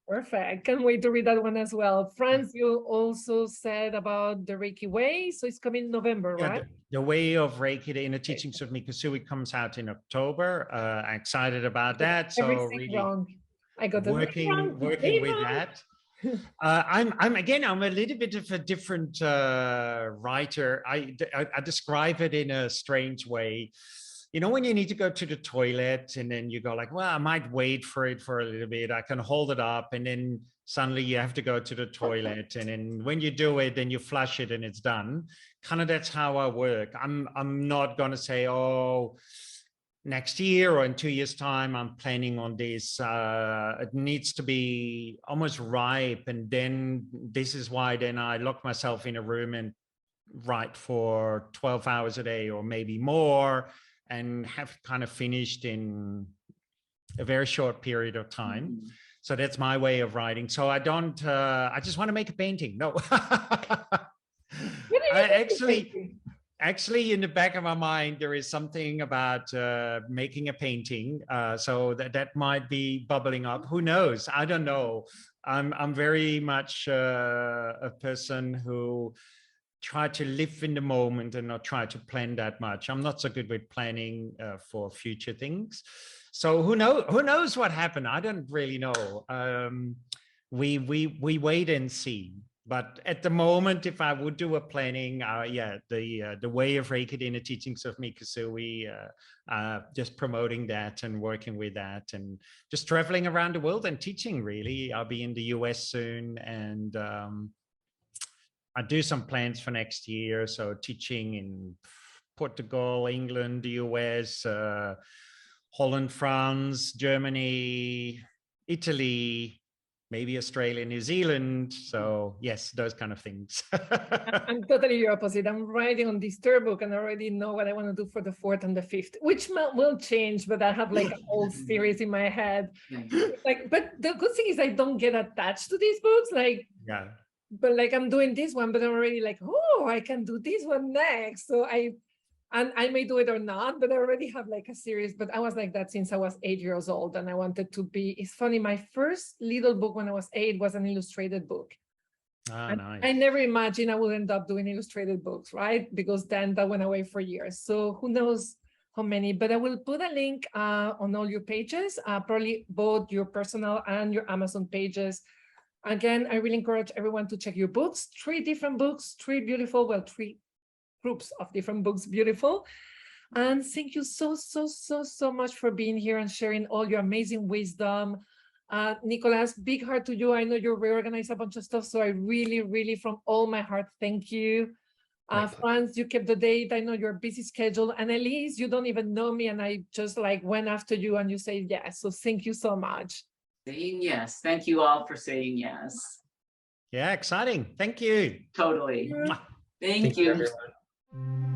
Perfect. Can't wait to read that one as well. Frans, you also said about the Reiki Way. So it's coming in November, right? The Way of Reiki, the Inner Teachings of Mikasui, comes out in October. I'm excited about that. So really wrong. I got the working with that. I'm a little bit of a different writer. I describe it in a strange way. When you need to go to the toilet and then you go like, well, I might wait for it for a little bit. I can hold it up, and then suddenly you have to go to the toilet. And then when you do it, then you flush it and it's done. Kind of that's how I work. I'm not going to say, oh, next year or in 2 years' time, I'm planning on this. It needs to be almost ripe. And then this is why then I lock myself in a room and write for 12 hours a day or maybe more, and have kind of finished in a very short period of time. Mm-hmm. So that's my way of writing. So I don't, I just want to make a painting. No. Actually, in the back of my mind, there is something about making a painting. So that might be bubbling up. Who knows? I don't know. I'm very much a person who try to live in the moment and not try to plan that much. I'm not so good with planning for future things. So who knows what happened? I don't really know. We wait and see. But at the moment, if I would do a planning, the Way of Reiki, the Inner Teachings of Mikasui, just promoting that and working with that and just traveling around the world and teaching, really. I'll be in the US soon, and I do some plans for next year. So teaching in Portugal, England, the US, Holland, France, Germany, Italy, maybe Australia, New Zealand. So yes, those kind of things. I'm totally your opposite. I'm writing on this third book and I already know what I want to do for the fourth and the fifth, which will change, but I have like a whole series in my head. But the good thing is I don't get attached to these books. But like I'm doing this one, but I'm already like, oh, I can do this one next. So I may do it or not, but I already have like a series. But I was like that since I was 8 years old, and I wanted to be. It's funny, my first little book when I was 8 was an illustrated book. Nice. I never imagined I would end up doing illustrated books, right? Because then that went away for years. So who knows how many? But I will put a link on all your pages, probably both your personal and your Amazon pages. Again, I really encourage everyone to check your books. 3 different books, 3 beautiful, well, 3 groups of different books, beautiful. And thank you so much for being here and sharing all your amazing wisdom. Nicolas, big heart to you. I know you reorganized a bunch of stuff, so I really, from all my heart, thank you. Frans, you kept the date. I know your busy schedule. And Elise, you don't even know me, and I just like went after you and you say yes. So thank you so much. Saying yes. Thank you all for saying yes. Yeah, exciting. Thank you. Totally. Thank you. Everyone.